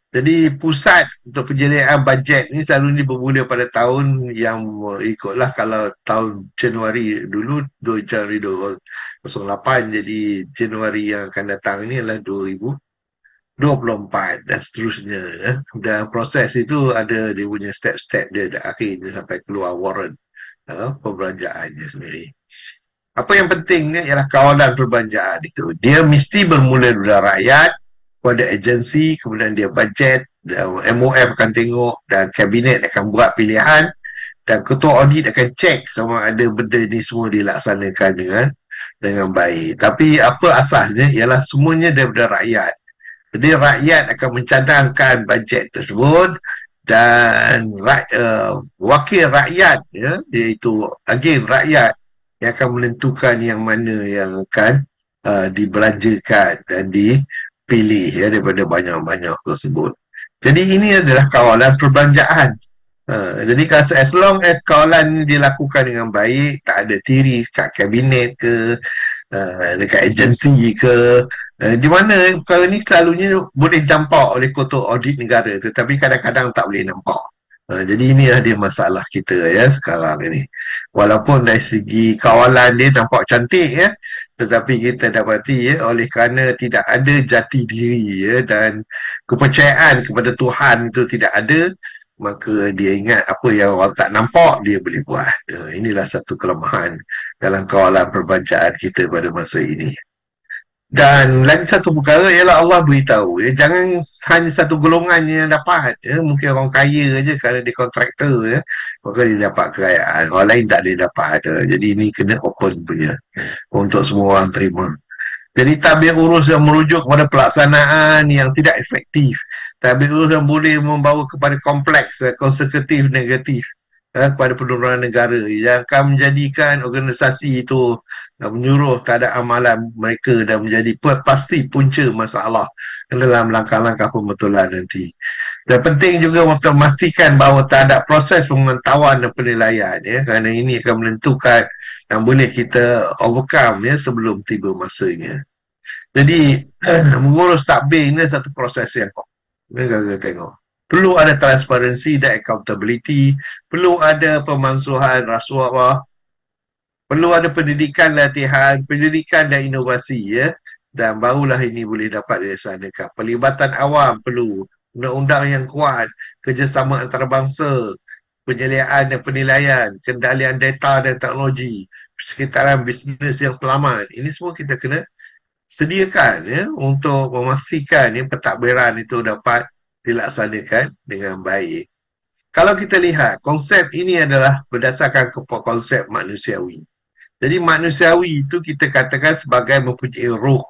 Jadi pusat untuk penyediaan bajet ni selalu ni bermula pada tahun yang ikutlah, kalau tahun Januari dulu 2 Januari 2008, jadi Januari yang akan datang ni adalah 2024 dan seterusnya ya. Dan proses itu ada dia punya step-step dia akhirnya sampai keluar warrant perbelanjaannya sendiri. Apa yang pentingnya ialah kawalan perbelanjaan itu. Dia mesti bermula dari rakyat, pada agensi, kemudian dia bajet, dan MOF akan tengok dan kabinet akan buat pilihan dan ketua audit akan cek sama ada benda ni semua dilaksanakan dengan baik. Tapi apa asasnya ialah semuanya daripada rakyat. Jadi rakyat akan mencadangkan bajet tersebut dan wakil rakyat ya, iaitu agen rakyat yang akan menentukan yang mana yang akan dibelanjakan dan dipilih ya, daripada banyak-banyak tersebut. Jadi ini adalah kawalan perbelanjaan. Jadi as long as kawalan ini dilakukan dengan baik, tak ada tiris kat kabinet ke, dekat agensi ke, di mana perkara ni selalunya boleh nampak oleh ketua audit negara, tetapi kadang-kadang tak boleh nampak. Jadi inilah dia masalah kita ya sekarang ini. Walaupun dari segi kawalan dia nampak cantik ya, tetapi kita dapati ya, oleh kerana tidak ada jati diri ya, dan kepercayaan kepada Tuhan itu tidak ada, maka dia ingat apa yang orang tak nampak dia boleh buat. Inilah satu kelemahan dalam kawalan perbelanjaan kita pada masa ini. Dan lagi satu perkara ialah Allah beritahu ya, jangan hanya satu golongan yang dapat ya. Mungkin orang kaya aja kerana dia kontraktor ya, maka dia dapat kekayaan, orang lain tak boleh dapat. Jadi ini kena open punya untuk semua orang terima. Jadi tabir urus yang merujuk kepada pelaksanaan yang tidak efektif, tabir urus yang boleh membawa kepada kompleks konsekutif negatif kepada penurunan negara, yang akan menjadikan organisasi itu menyuruh keadaan amalan mereka dan menjadi pasti punca masalah dalam langkah-langkah pembetulan nanti. Dan penting juga untuk memastikan bahawa tak ada proses pemantauan dan penilaian ya, kerana ini akan menentukan yang boleh kita overcome ya sebelum tiba masanya. Jadi mengurus takbir ini satu proses yang kita tengok. Perlu ada transparansi dan accountability, perlu ada pemansuhan rasuah, perlu ada pendidikan latihan, pendidikan dan inovasi ya, dan barulah ini boleh dapat dilaksanakan. Pelibatan awam perlu, undang-undang yang kuat, kerjasama antarabangsa, penyediaan dan penilaian, kendalian data dan teknologi, persekitaran bisnes yang selamat. Ini semua kita kena sediakan ya, untuk memastikan ya, pentadbiran itu dapat dilaksanakan dengan baik. Kalau kita lihat, konsep ini adalah berdasarkan konsep manusiawi. Jadi manusiawi itu kita katakan sebagai mempunyai ruh.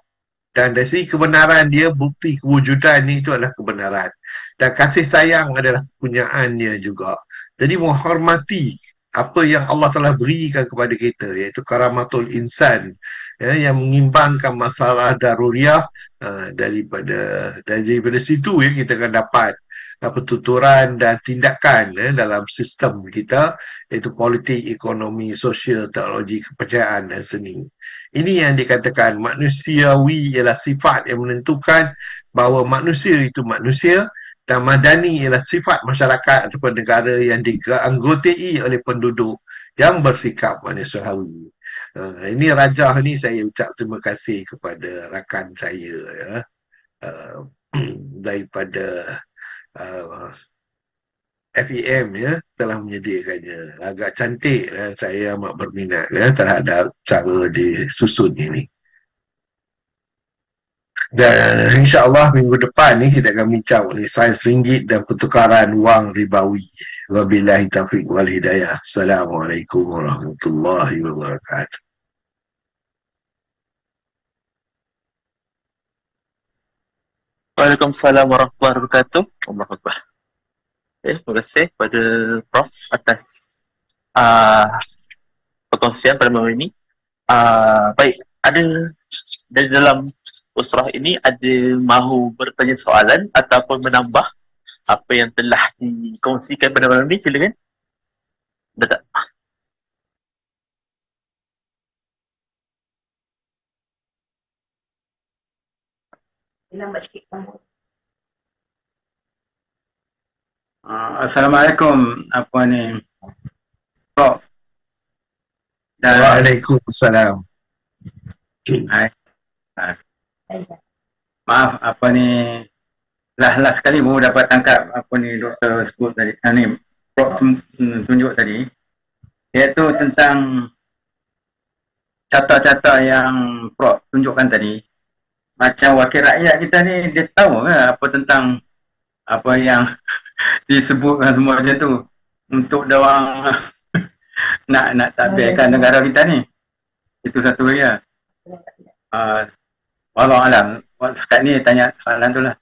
Dan dari segi kebenaran dia, bukti kewujudan itu adalah kebenaran. Dan kasih sayang adalah kepunyaannya juga. Jadi menghormati apa yang Allah telah berikan kepada kita, iaitu karamatul insan ya, yang mengimbangkan masalah daruriah. Daripada situ ya, kita akan dapat pertuturan dan tindakan dalam sistem kita, iaitu politik, ekonomi, sosial, teknologi, kepercayaan dan seni. Ini yang dikatakan manusiawi ialah sifat yang menentukan bahawa manusia itu manusia, dan madani ialah sifat masyarakat ataupun negara yang dianggotai oleh penduduk yang bersikap manusiawi. Ini rajah ni saya ucap terima kasih kepada rakan saya ya, daripada FEM ya, telah menyediakannya. Agak cantik dan saya amat berminat ya, terhadap cara disusun ini. Dan insyaAllah minggu depan ni kita akan bincang oleh sains ringgit dan pertukaran wang ribawi. Wabillahi taufiq wal hidayah. Assalamualaikum warahmatullahi wabarakatuh. Waalaikumsalam warahmatullahi wabarakatuh. Allahu Akbar. Terima kasih kepada Prof atas perkongsian pada malam ini. Baik, ada dari dalam usrah ini ada mahu bertanya soalan ataupun menambah apa yang telah dikongsikan pada malam ini, silakan. Ada tak? Lambat sikit kamu. Assalamualaikum apa ni Prof dan Waalaikumsalam. hai. Maaf apa ni last sekali baru dapat tangkap apa ni doktor sebut tadi ni Prof tunjuk tadi, iaitu tentang carta-carta yang Prof tunjukkan tadi. Macam wakil rakyat kita ni dia tahu ke apa tentang apa yang disebutkan semua macam tu untuk diorang nak takbirkan negara kita ni. Itu satu lagi lah. Wallahualam. Sekarang ni tanya soalan tu lah.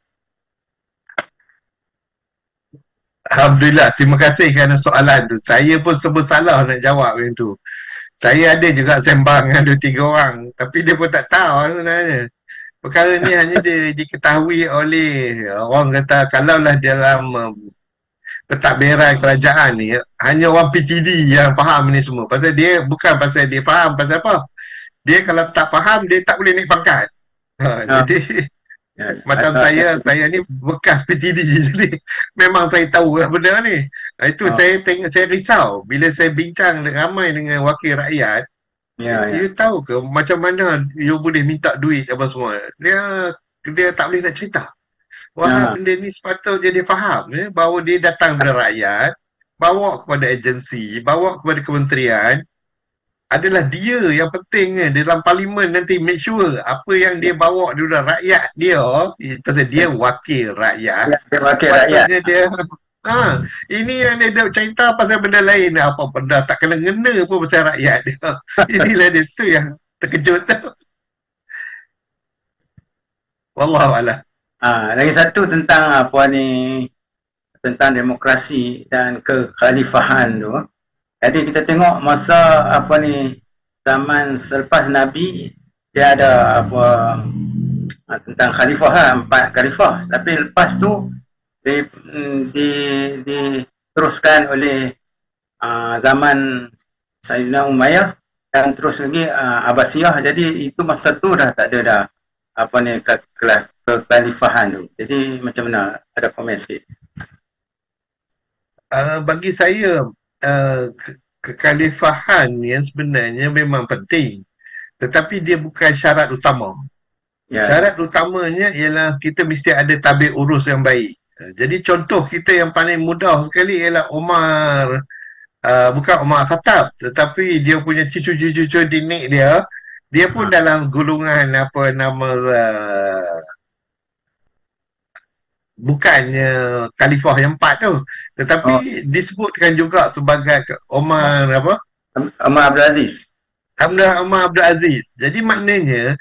Alhamdulillah, terima kasih kerana soalan tu. Saya pun serba salah nak jawab yang tu. Saya ada juga sembang dengan 2-3 orang, tapi dia pun tak tahu sebenarnya. Perkara ni hanya diketahui oleh orang kata, kalaulah dalam pentadbiran kerajaan ni, hanya orang PTD yang faham ni semua. Pasal dia, bukan pasal dia faham pasal apa. Dia kalau tak faham, dia tak boleh naik pangkat. Jadi macam saya ni bekas PTD, jadi memang saya tahu lah benda ni. Itu saya tengok, saya risau bila saya bincang ramai dengan wakil rakyat. You tahu ke macam mana you boleh minta duit apa semua? Dia tak boleh nak cerita. Wah, benda ni sepatutnya dia faham bahawa dia datang dari rakyat, bawa kepada agensi, bawa kepada kementerian. Adalah dia yang penting dalam parlimen nanti make sure apa yang dia bawa dulu rakyat dia, pasal dia wakil rakyat. Dia wakil rakyat. Dia ini yang dia dah cerita pasal benda lain, apa benda tak kena-ngena pun pasal rakyat dia. Inilah dia tu yang terkejut tu. Wallahualam. Lagi satu tentang apa ni, tentang demokrasi dan kekhalifahan tu. Jadi kita tengok masa apa ni, zaman selepas Nabi dia ada apa tentang khalifah lah, 4 khalifah. Tapi lepas tu diteruskan oleh zaman Sayyidina Umayyah dan terus lagi Abbasiyah. Jadi itu masa tu dah tak ada dah apa ni kekhalifahan tu. Jadi macam mana, ada komen sikit? Bagi saya kekhalifahan yang sebenarnya memang penting, tetapi dia bukan syarat utama. Syarat utamanya ialah kita mesti ada tabir urus yang baik. Jadi contoh kita yang paling mudah sekali ialah Umar, bukan Umar Khattab, tetapi dia punya cucu-cucu dinik dia pun dalam golongan apa nama bukannya khalifah yang 4 tu, tetapi disebutkan juga sebagai Umar apa? Umar Abdul Aziz. Umar Abdul Aziz. Jadi maknanya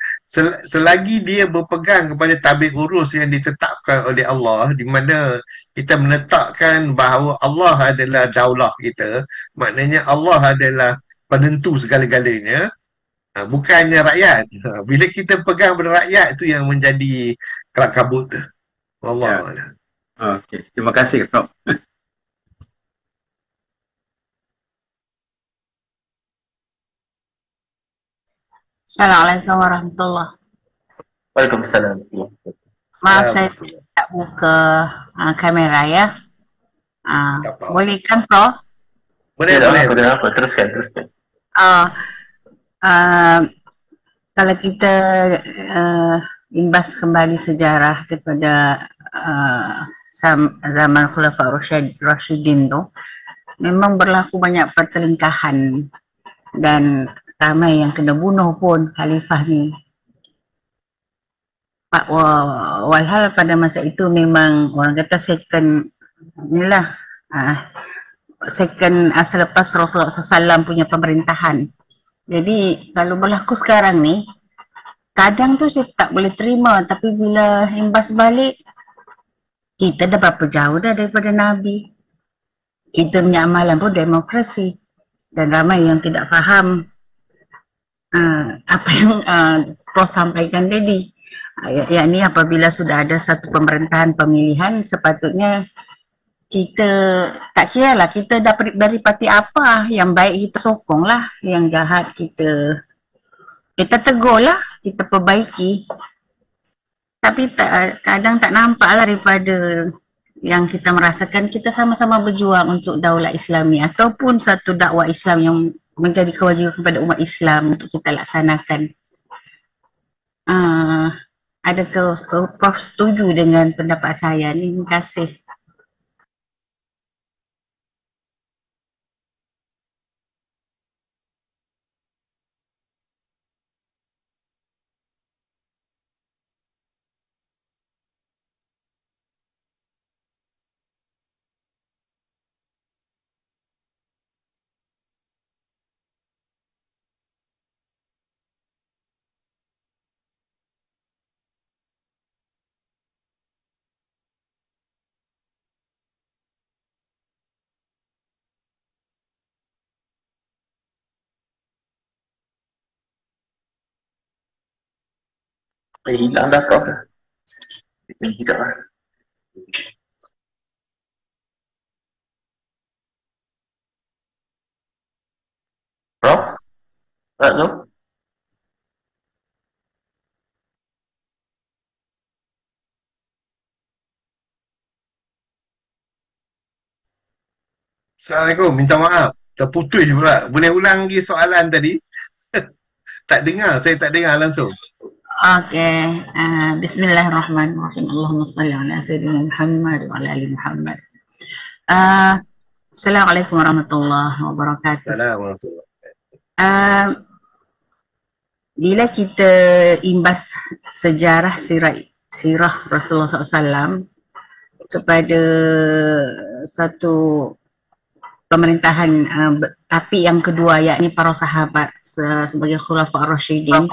selagi dia berpegang kepada tabir urus yang ditetapkan oleh Allah, di mana kita menetapkan bahawa Allah adalah daulah kita, maknanya Allah adalah penentu segala-galanya, bukannya rakyat. Bila kita pegang pada rakyat, itu yang menjadi kelak kabut. Wallahualam. Okey, terima kasih Prof. Assalamualaikum warahmatullahi. Waalaikumsalam. Maaf saya tak buka kamera ya. Boleh kan Prof? Boleh. Apa? Teruskan. Kalau kita imbas kembali sejarah daripada zaman Khulafa Rashidin tu, memang berlaku banyak pertelingkahan dan ramai yang kena bunuh pun khalifah ni. Walhal pada masa itu memang orang kata second selepas Rasulullah SAW punya pemerintahan. Jadi kalau berlaku sekarang ni, kadang tu saya tak boleh terima, tapi bila imbas balik, kita dah berapa jauh dah daripada Nabi. Kita punya amalan pun demokrasi, dan ramai yang tidak faham apa yang Prof sampaikan tadi. Yakni apabila sudah ada satu pemerintahan pemilihan, sepatutnya kita tak kira lah kita dari parti apa, yang baik kita sokong lah, yang jahat kita tegur lah, kita perbaiki. Tapi kadang tak nampaklah daripada yang kita merasakan kita sama-sama berjuang untuk daulat Islami ataupun satu dakwah Islam yang menjadi kewajiban kepada umat Islam untuk kita laksanakan. Adakah Prof setuju dengan pendapat saya ni? Terima kasih. Hilang dah Prof. Kita sekejap lah. Prof? Halo? Assalamualaikum, minta maaf. Terputus pula. Boleh ulang lagi soalan tadi? Tak dengar, saya tak dengar langsung. Okey, bismillahirrahmanirrahim. Allahumma salli ala sayyidina Muhammad wa ala ali Muhammad. Assalamualaikum warahmatullahi wabarakatuh. Assalamualaikum. Bila kita imbas sejarah sirah Rasulullah SAW kepada satu pemerintahan tapi yang kedua yakni para sahabat sebagai khulafa ar-rasyidin,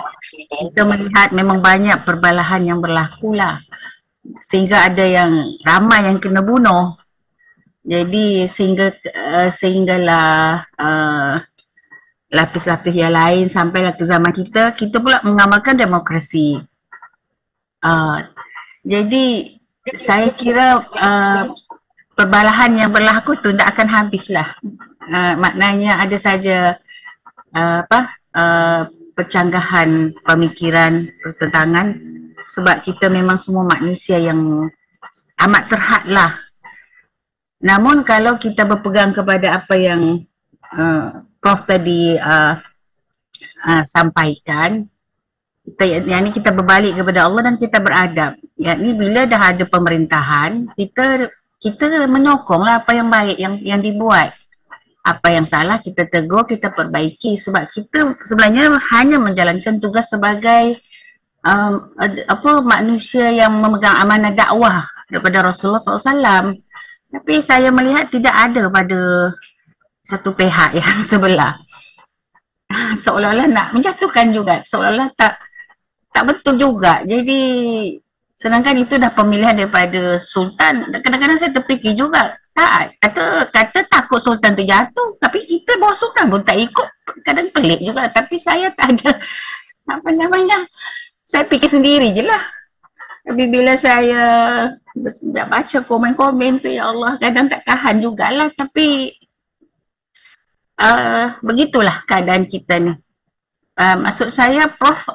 kita melihat memang banyak perbalahan yang berlaku lah, sehingga ada yang ramai yang kena bunuh. Jadi sehinggalah lapis-lapis yang lain sampailah ke zaman kita pula mengamalkan demokrasi. Jadi saya kira perbalahan yang berlaku tu tak akan habislah. Maknanya ada saja percanggahan pemikiran, pertentangan, sebab kita memang semua manusia yang amat terhad lah. Namun kalau kita berpegang kepada apa yang Prof tadi sampaikan, kita berbalik kepada Allah dan kita beradab. Yakni bila dah ada pemerintahan, kita menyokonglah apa yang baik yang dibuat. Apa yang salah kita tegur, kita perbaiki, sebab kita sebenarnya hanya menjalankan tugas sebagai manusia yang memegang amanah dakwah daripada Rasulullah SAW. Tapi saya melihat tidak ada pada satu pihak yang sebelah seolah-olah nak menjatuhkan juga, seolah-olah tak betul juga. Jadi sedangkan itu dah pemilihan daripada Sultan. Kadang-kadang saya terfikir juga, kata takut Sultan tu jatuh, tapi kita bawa Sultan pun tak ikut. Kadang pelik juga, tapi saya tak ada saya fikir sendiri je lah. Tapi bila saya baca komen-komen tu, ya Allah, kadang tak tahan jugalah. Tapi begitulah keadaan kita ni. Maksud saya Prof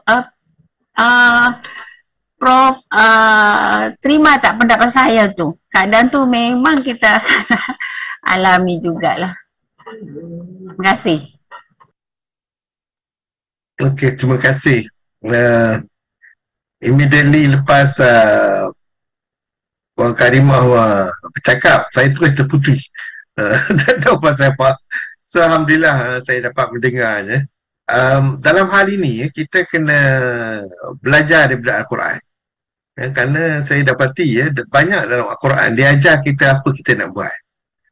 terima tak pendapat saya tu? Keadaan tu memang kita alami jugalah. Terima kasih. Okey, terima kasih. Immediately lepas Puan Karimah bercakap, saya terus terputus. Tak tahu pasal apa. So, Alhamdulillah saya dapat mendengarnya. Dalam hal ini, kita kena belajar daripada Al-Quran. Kerana saya dapati banyak dalam Al-Quran dia ajar kita apa kita nak buat.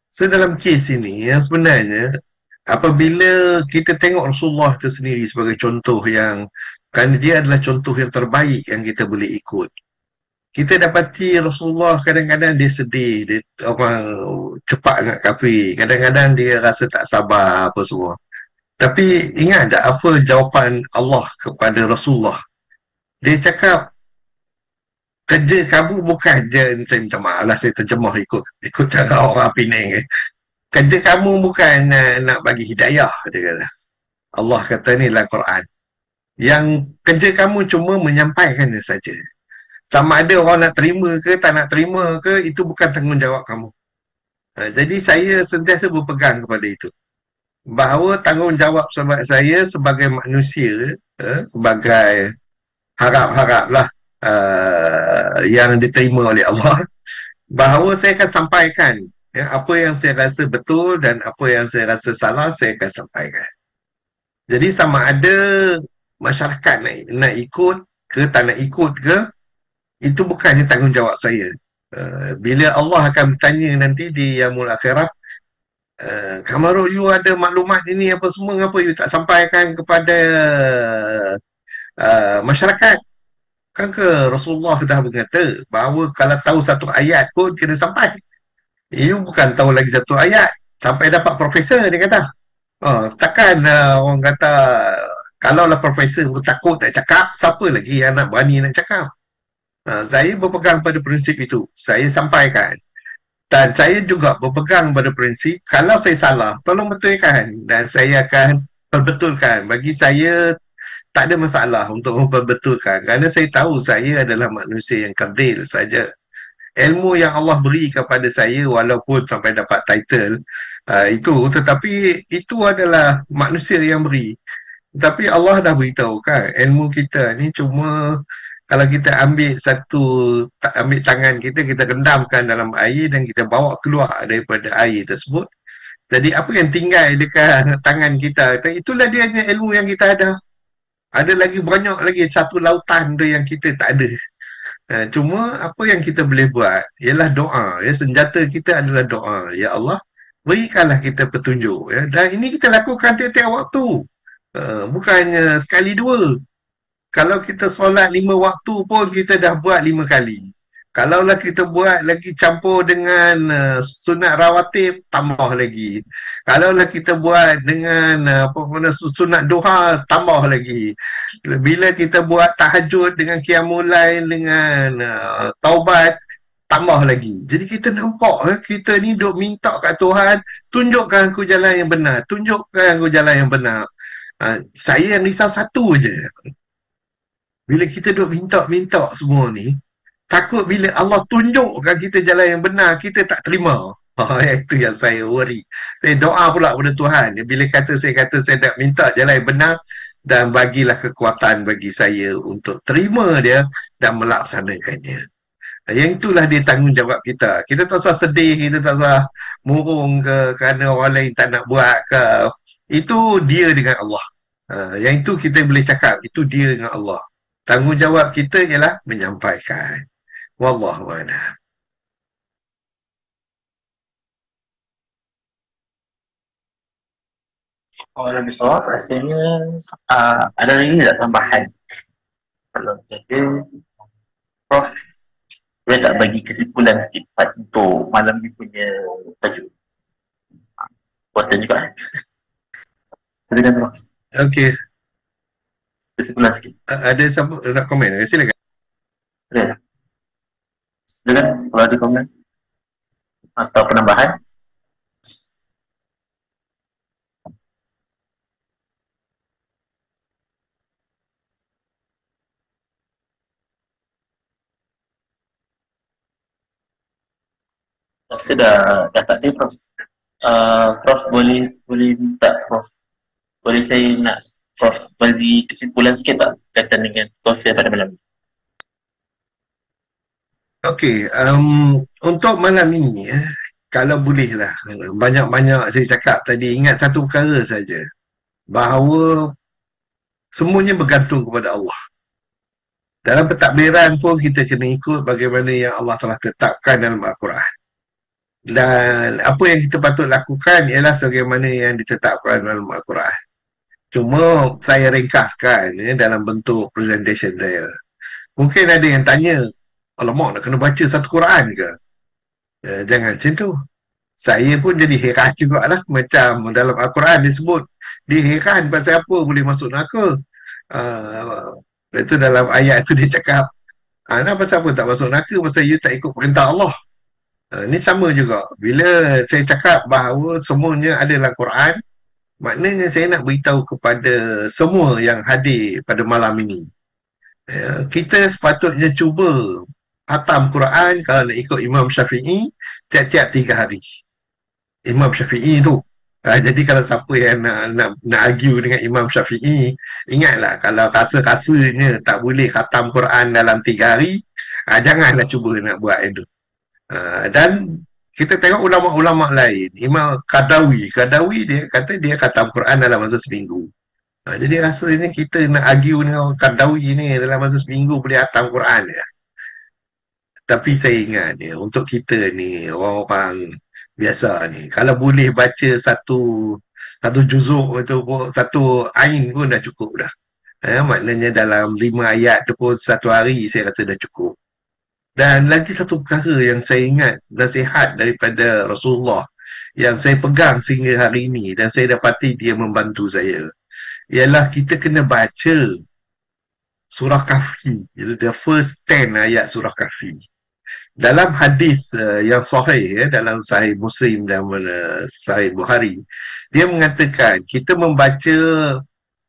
So dalam kes ini sebenarnya apabila kita tengok Rasulullah itu sendiri sebagai contoh yang, kerana dia adalah contoh yang terbaik yang kita boleh ikut. Kita dapati Rasulullah kadang-kadang dia sedih, dia cepat nak kafir, kadang-kadang dia rasa tak sabar apa semua. Tapi ingat tak apa jawapan Allah kepada Rasulullah? Dia cakap, kerja kamu bukan je, saya minta maaf lah saya terjemah ikut cara orang Penang. Kerja kamu bukan nak bagi hidayah, dia kata. Allah kata ni dalam Quran. Yang kerja kamu cuma menyampaikannya saja. Sama ada orang nak terima ke tak nak terima ke, itu bukan tanggungjawab kamu. Jadi saya sentiasa berpegang kepada itu. Bahawa tanggungjawab saya sebagai manusia, sebagai harap-haraplah yang diterima oleh Allah, bahawa saya akan sampaikan apa yang saya rasa betul dan apa yang saya rasa salah, saya akan sampaikan. Jadi sama ada masyarakat nak ikut ke tak nak ikut ke, itu bukannya tanggungjawab saya. Bila Allah akan bertanya nanti di Yaumul Akhirah, Kamarul, you ada maklumat ini apa semua, kenapa you tak sampaikan kepada masyarakat? Kan ke Rasulullah dah berkata bahawa kalau tahu satu ayat pun kena sampai. You bukan tahu lagi satu ayat, sampai dapat profesor, dia kata. Takkan orang kata kalaulah profesor takut nak cakap, siapa lagi yang nak berani nak cakap? Saya berpegang pada prinsip itu. Saya sampaikan. Dan saya juga berpegang pada prinsip, kalau saya salah, tolong betulkan. Dan saya akan perbetulkan. Bagi saya, tak ada masalah untuk memperbetulkan. Kerana saya tahu saya adalah manusia yang kerdil saja. Ilmu yang Allah beri kepada saya, walaupun sampai dapat title, tetapi itu adalah manusia yang beri. Tapi Allah dah beritahu kan, ilmu kita ni cuma kalau kita ambil tangan kita rendamkan dalam air dan kita bawa keluar daripada air tersebut. Jadi apa yang tinggal dekat tangan kita, itulah dia ilmu yang kita ada. Ada lagi banyak lagi satu lautan tu yang kita tak ada. Cuma apa yang kita boleh buat ialah doa. Senjata kita adalah doa. Ya Allah, berikanlah kita petunjuk. Dan ini kita lakukan tiap-tiap waktu. Bukannya sekali dua. Kalau kita solat 5 waktu pun kita dah buat 5 kali. Kalaulah kita buat lagi campur dengan sunat rawatib, tambah lagi. Kalaulah kita buat dengan sunat duha, tambah lagi. Bila kita buat tahajud dengan qiyamul lail, dengan taubat, tambah lagi. Jadi kita nampak kita ni duk minta kat Tuhan, tunjukkan aku jalan yang benar, tunjukkan aku jalan yang benar. Saya yang risau satu je. Bila kita duk minta semua ni, takut bila Allah tunjukkan kita jalan yang benar, kita tak terima. Itu yang saya worry. Saya doa pula kepada Tuhan. Bila saya kata saya nak minta jalan yang benar, dan bagilah kekuatan bagi saya untuk terima dia dan melaksanakannya. Yang itulah dia tanggungjawab kita. Kita tak usah sedih, kita tak usah murung ke kerana orang lain tak nak buat ke. Itu dia dengan Allah. Yang itu kita boleh cakap, itu dia dengan Allah. Tanggungjawab kita ialah menyampaikan. Wallahu a'lam. Orang besar rasanya ada lagi tak tambahan? Kalau ada, Prof, boleh tak bagi kesimpulan sikit untuk malam ni punya tajuk? Buatan juga. Silakan, Prof. Okey. Kesimpulan sikit. Ada siapa nak komen? Silakan. Silakan, kalau ada komen atau penambahan. Rasa dah tak ada, Prof. Prof boleh minta, Prof. Boleh saya nak Prof bagi kesimpulan sikit tak kaitan dengan kongsi pada malam ini? Okey, untuk malam ini, kalau bolehlah, banyak-banyak saya cakap tadi, ingat satu perkara saja, bahawa semuanya bergantung kepada Allah. Dalam pentadbiran pun kita kena ikut bagaimana yang Allah telah tetapkan dalam Al-Quran. Dan apa yang kita patut lakukan ialah sebagaimana yang ditetapkan dalam Al-Quran. Cuma saya ringkaskan dalam bentuk presentation saya. Mungkin ada yang tanya, alamak, nak kena baca satu Quran ke? Jangan macam tu. Saya pun jadi heran jugalah. Macam dalam Al-Quran disebut, dia heran pasal apa boleh masuk neraka. Itu dalam ayat tu dia cakap, nak pasal apa tak masuk neraka? Pasal you tak ikut perintah Allah. Ini sama juga. Bila saya cakap bahawa semuanya ada dalam Quran, maknanya saya nak beritahu kepada semua yang hadir pada malam ini Kita sepatutnya cuba khatam Quran kalau nak ikut Imam Syafi'i tiap-tiap 3 hari. Imam Syafi'i tu. Jadi kalau siapa yang nak argue dengan Imam Syafi'i, ingatlah kalau rasa-rasanya tak boleh khatam Quran dalam 3 hari, janganlah cuba nak buat itu. Dan kita tengok ulama-ulama lain, Imam Qadawi dia kata dia khatam Quran dalam masa seminggu. Jadi rasanya kita nak argue dengan Qadawi ni dalam masa seminggu boleh khatam Quran ya. Tapi saya ingat ya, untuk kita ni orang-orang biasa ni, kalau boleh baca satu juzuk itu pun, satu ain pun dah cukup dah. Maknanya dalam 5 ayat tu pun satu hari saya rasa dah cukup. Dan lagi satu perkara yang saya ingat nasihat daripada Rasulullah yang saya pegang sehingga hari ini dan saya dapati dia membantu saya, ialah kita kena baca surah Kahfi, the first 10 ayat surah Kahfi. Dalam hadis yang sahih dalam Sahih Muslim dan Sahih Bukhari, dia mengatakan kita membaca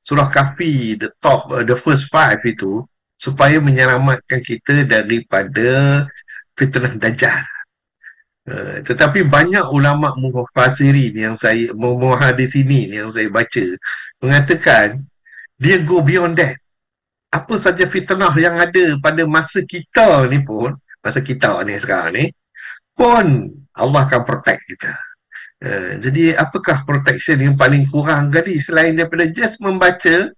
surah Kahfi, the first 5 itu supaya menyelamatkan kita daripada fitnah Dajjal. Tetapi banyak ulama mufassirin yang saya muhadis ini yang saya baca mengatakan dia go beyond that. Apa saja fitnah yang ada pada masa kita ni pun, masa kita ni sekarang ni pun Allah akan protect kita. Jadi apakah protection yang paling kurang tadi selain daripada just membaca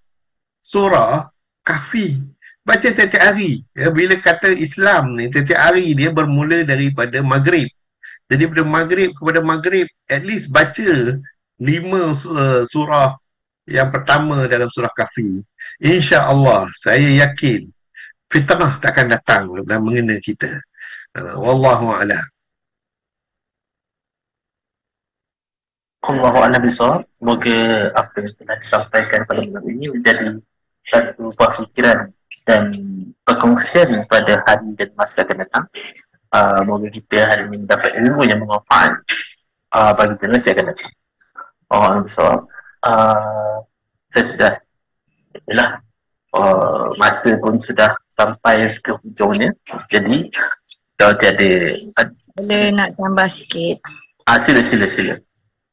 surah Kahfi, baca tiap-tiap hari. Bila kata Islam ni tiap-tiap hari dia bermula daripada maghrib. Jadi pada maghrib kepada maghrib at least baca 5 surah yang pertama dalam surah Kahfi. InsyaAllah saya yakin fitnah takkan datang dan mengena kita. Wallahu a'lam. Allahu a'lam bishawab. Semoga apa yang telah disampaikan pada malam ini menjadi satu buah fikiran dan perkongsian pada hari dan masa akan datang. Semoga kita hari ini mendapat ilmu yang bermanfaat bagi generasi akan datang. Allahu a'lam bishawab. Saya sudah inilah masa pun sudah sampai ke hujungnya. Jadi kalau tiada boleh nak tambah sikit.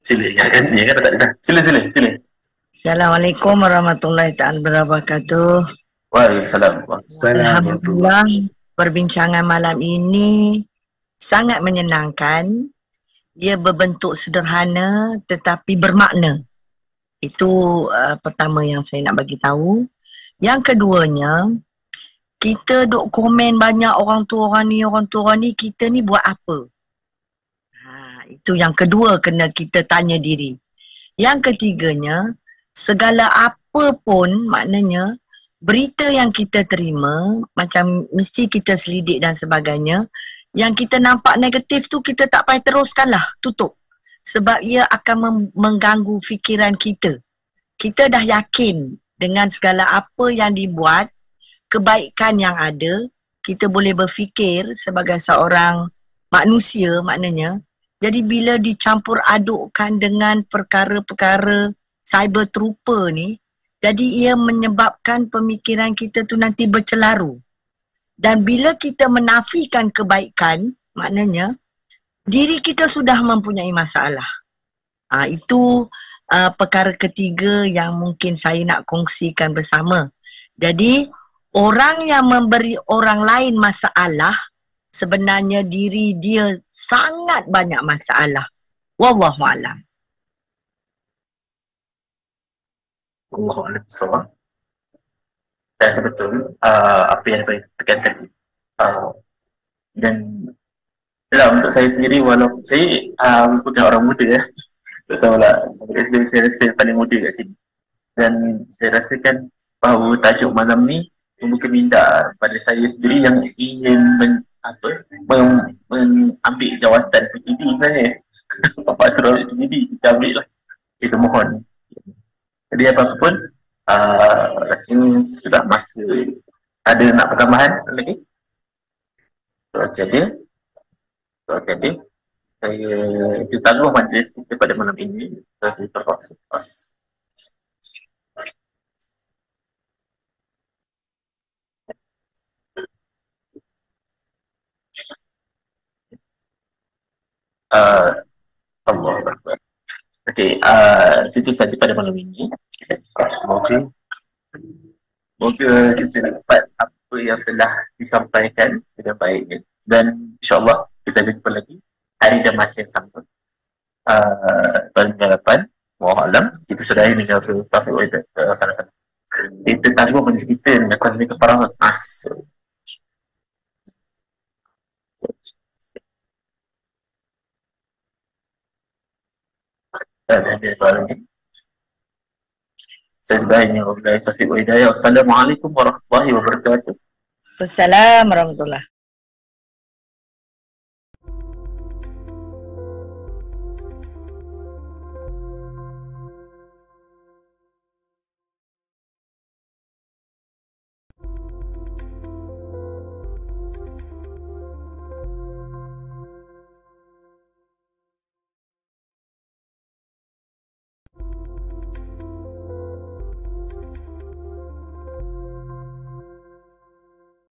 Sila ingatkan dia kan tak ada. Sila. Assalamualaikum warahmatullahi taala wabarakatuh. Waalaikumsalam. Alhamdulillah perbincangan malam ini sangat menyenangkan. Ia berbentuk sederhana tetapi bermakna. Itu pertama yang saya nak bagi tahu. Yang keduanya, kita duk komen banyak orang tu orang ni, kita ni buat apa? Itu yang kedua kena kita tanya diri. Yang ketiganya, segala apa pun maknanya berita yang kita terima, macam mesti kita selidik dan sebagainya, yang kita nampak negatif tu kita tak payah teruskanlah, tutup. Sebab ia akan mengganggu fikiran kita. Kita dah yakin dengan segala apa yang dibuat, kebaikan yang ada, kita boleh berfikir sebagai seorang manusia maknanya. Jadi bila dicampur adukkan dengan perkara-perkara cyber trooper ni, jadi ia menyebabkan pemikiran kita tu nanti bercelaru. Dan bila kita menafikan kebaikan, maknanya diri kita sudah mempunyai masalah. Itu perkara ketiga yang mungkin saya nak kongsikan bersama. Jadi orang yang memberi orang lain masalah, sebenarnya diri dia sangat banyak masalah. Wallahu a'lam. Allahu a'lam bishawab. Saya rasa betul apa yang dikatakan tadi. Dan untuk saya sendiri, walaupun saya bukan orang muda tak tahulah, saya rasa paling muda kat sini. Dan saya rasakan bahawa tajuk malam ni membuka minda pada saya sendiri yang ingin mengambil jawatan PTB sebenarnya. Bapak suruh PTB, kita ambil lah. Kita mohon. Jadi apa-apa pun, rasanya sudah masa. Ada nak pertambahan lagi? Jadi saya tangguh majlis kita pada malam ini. Saya terpaksa. Allah Akbar. Okey, situ saja pada malam ini. Moga kita dapat apa yang telah disampaikan dengan baiknya, dan insyaAllah kita jumpa lagi hari dan masa yang sama. Pada minggu depan, wallahualam, kita sudah dengan Taufik Wahid sana-sana. Kita tangguh majlis kita dengan kuasa kepada As. Saya sudah Taufik Wahid. Assalamualaikum warahmatullahi wabarakatuh. Assalamualaikum warahmatullahi.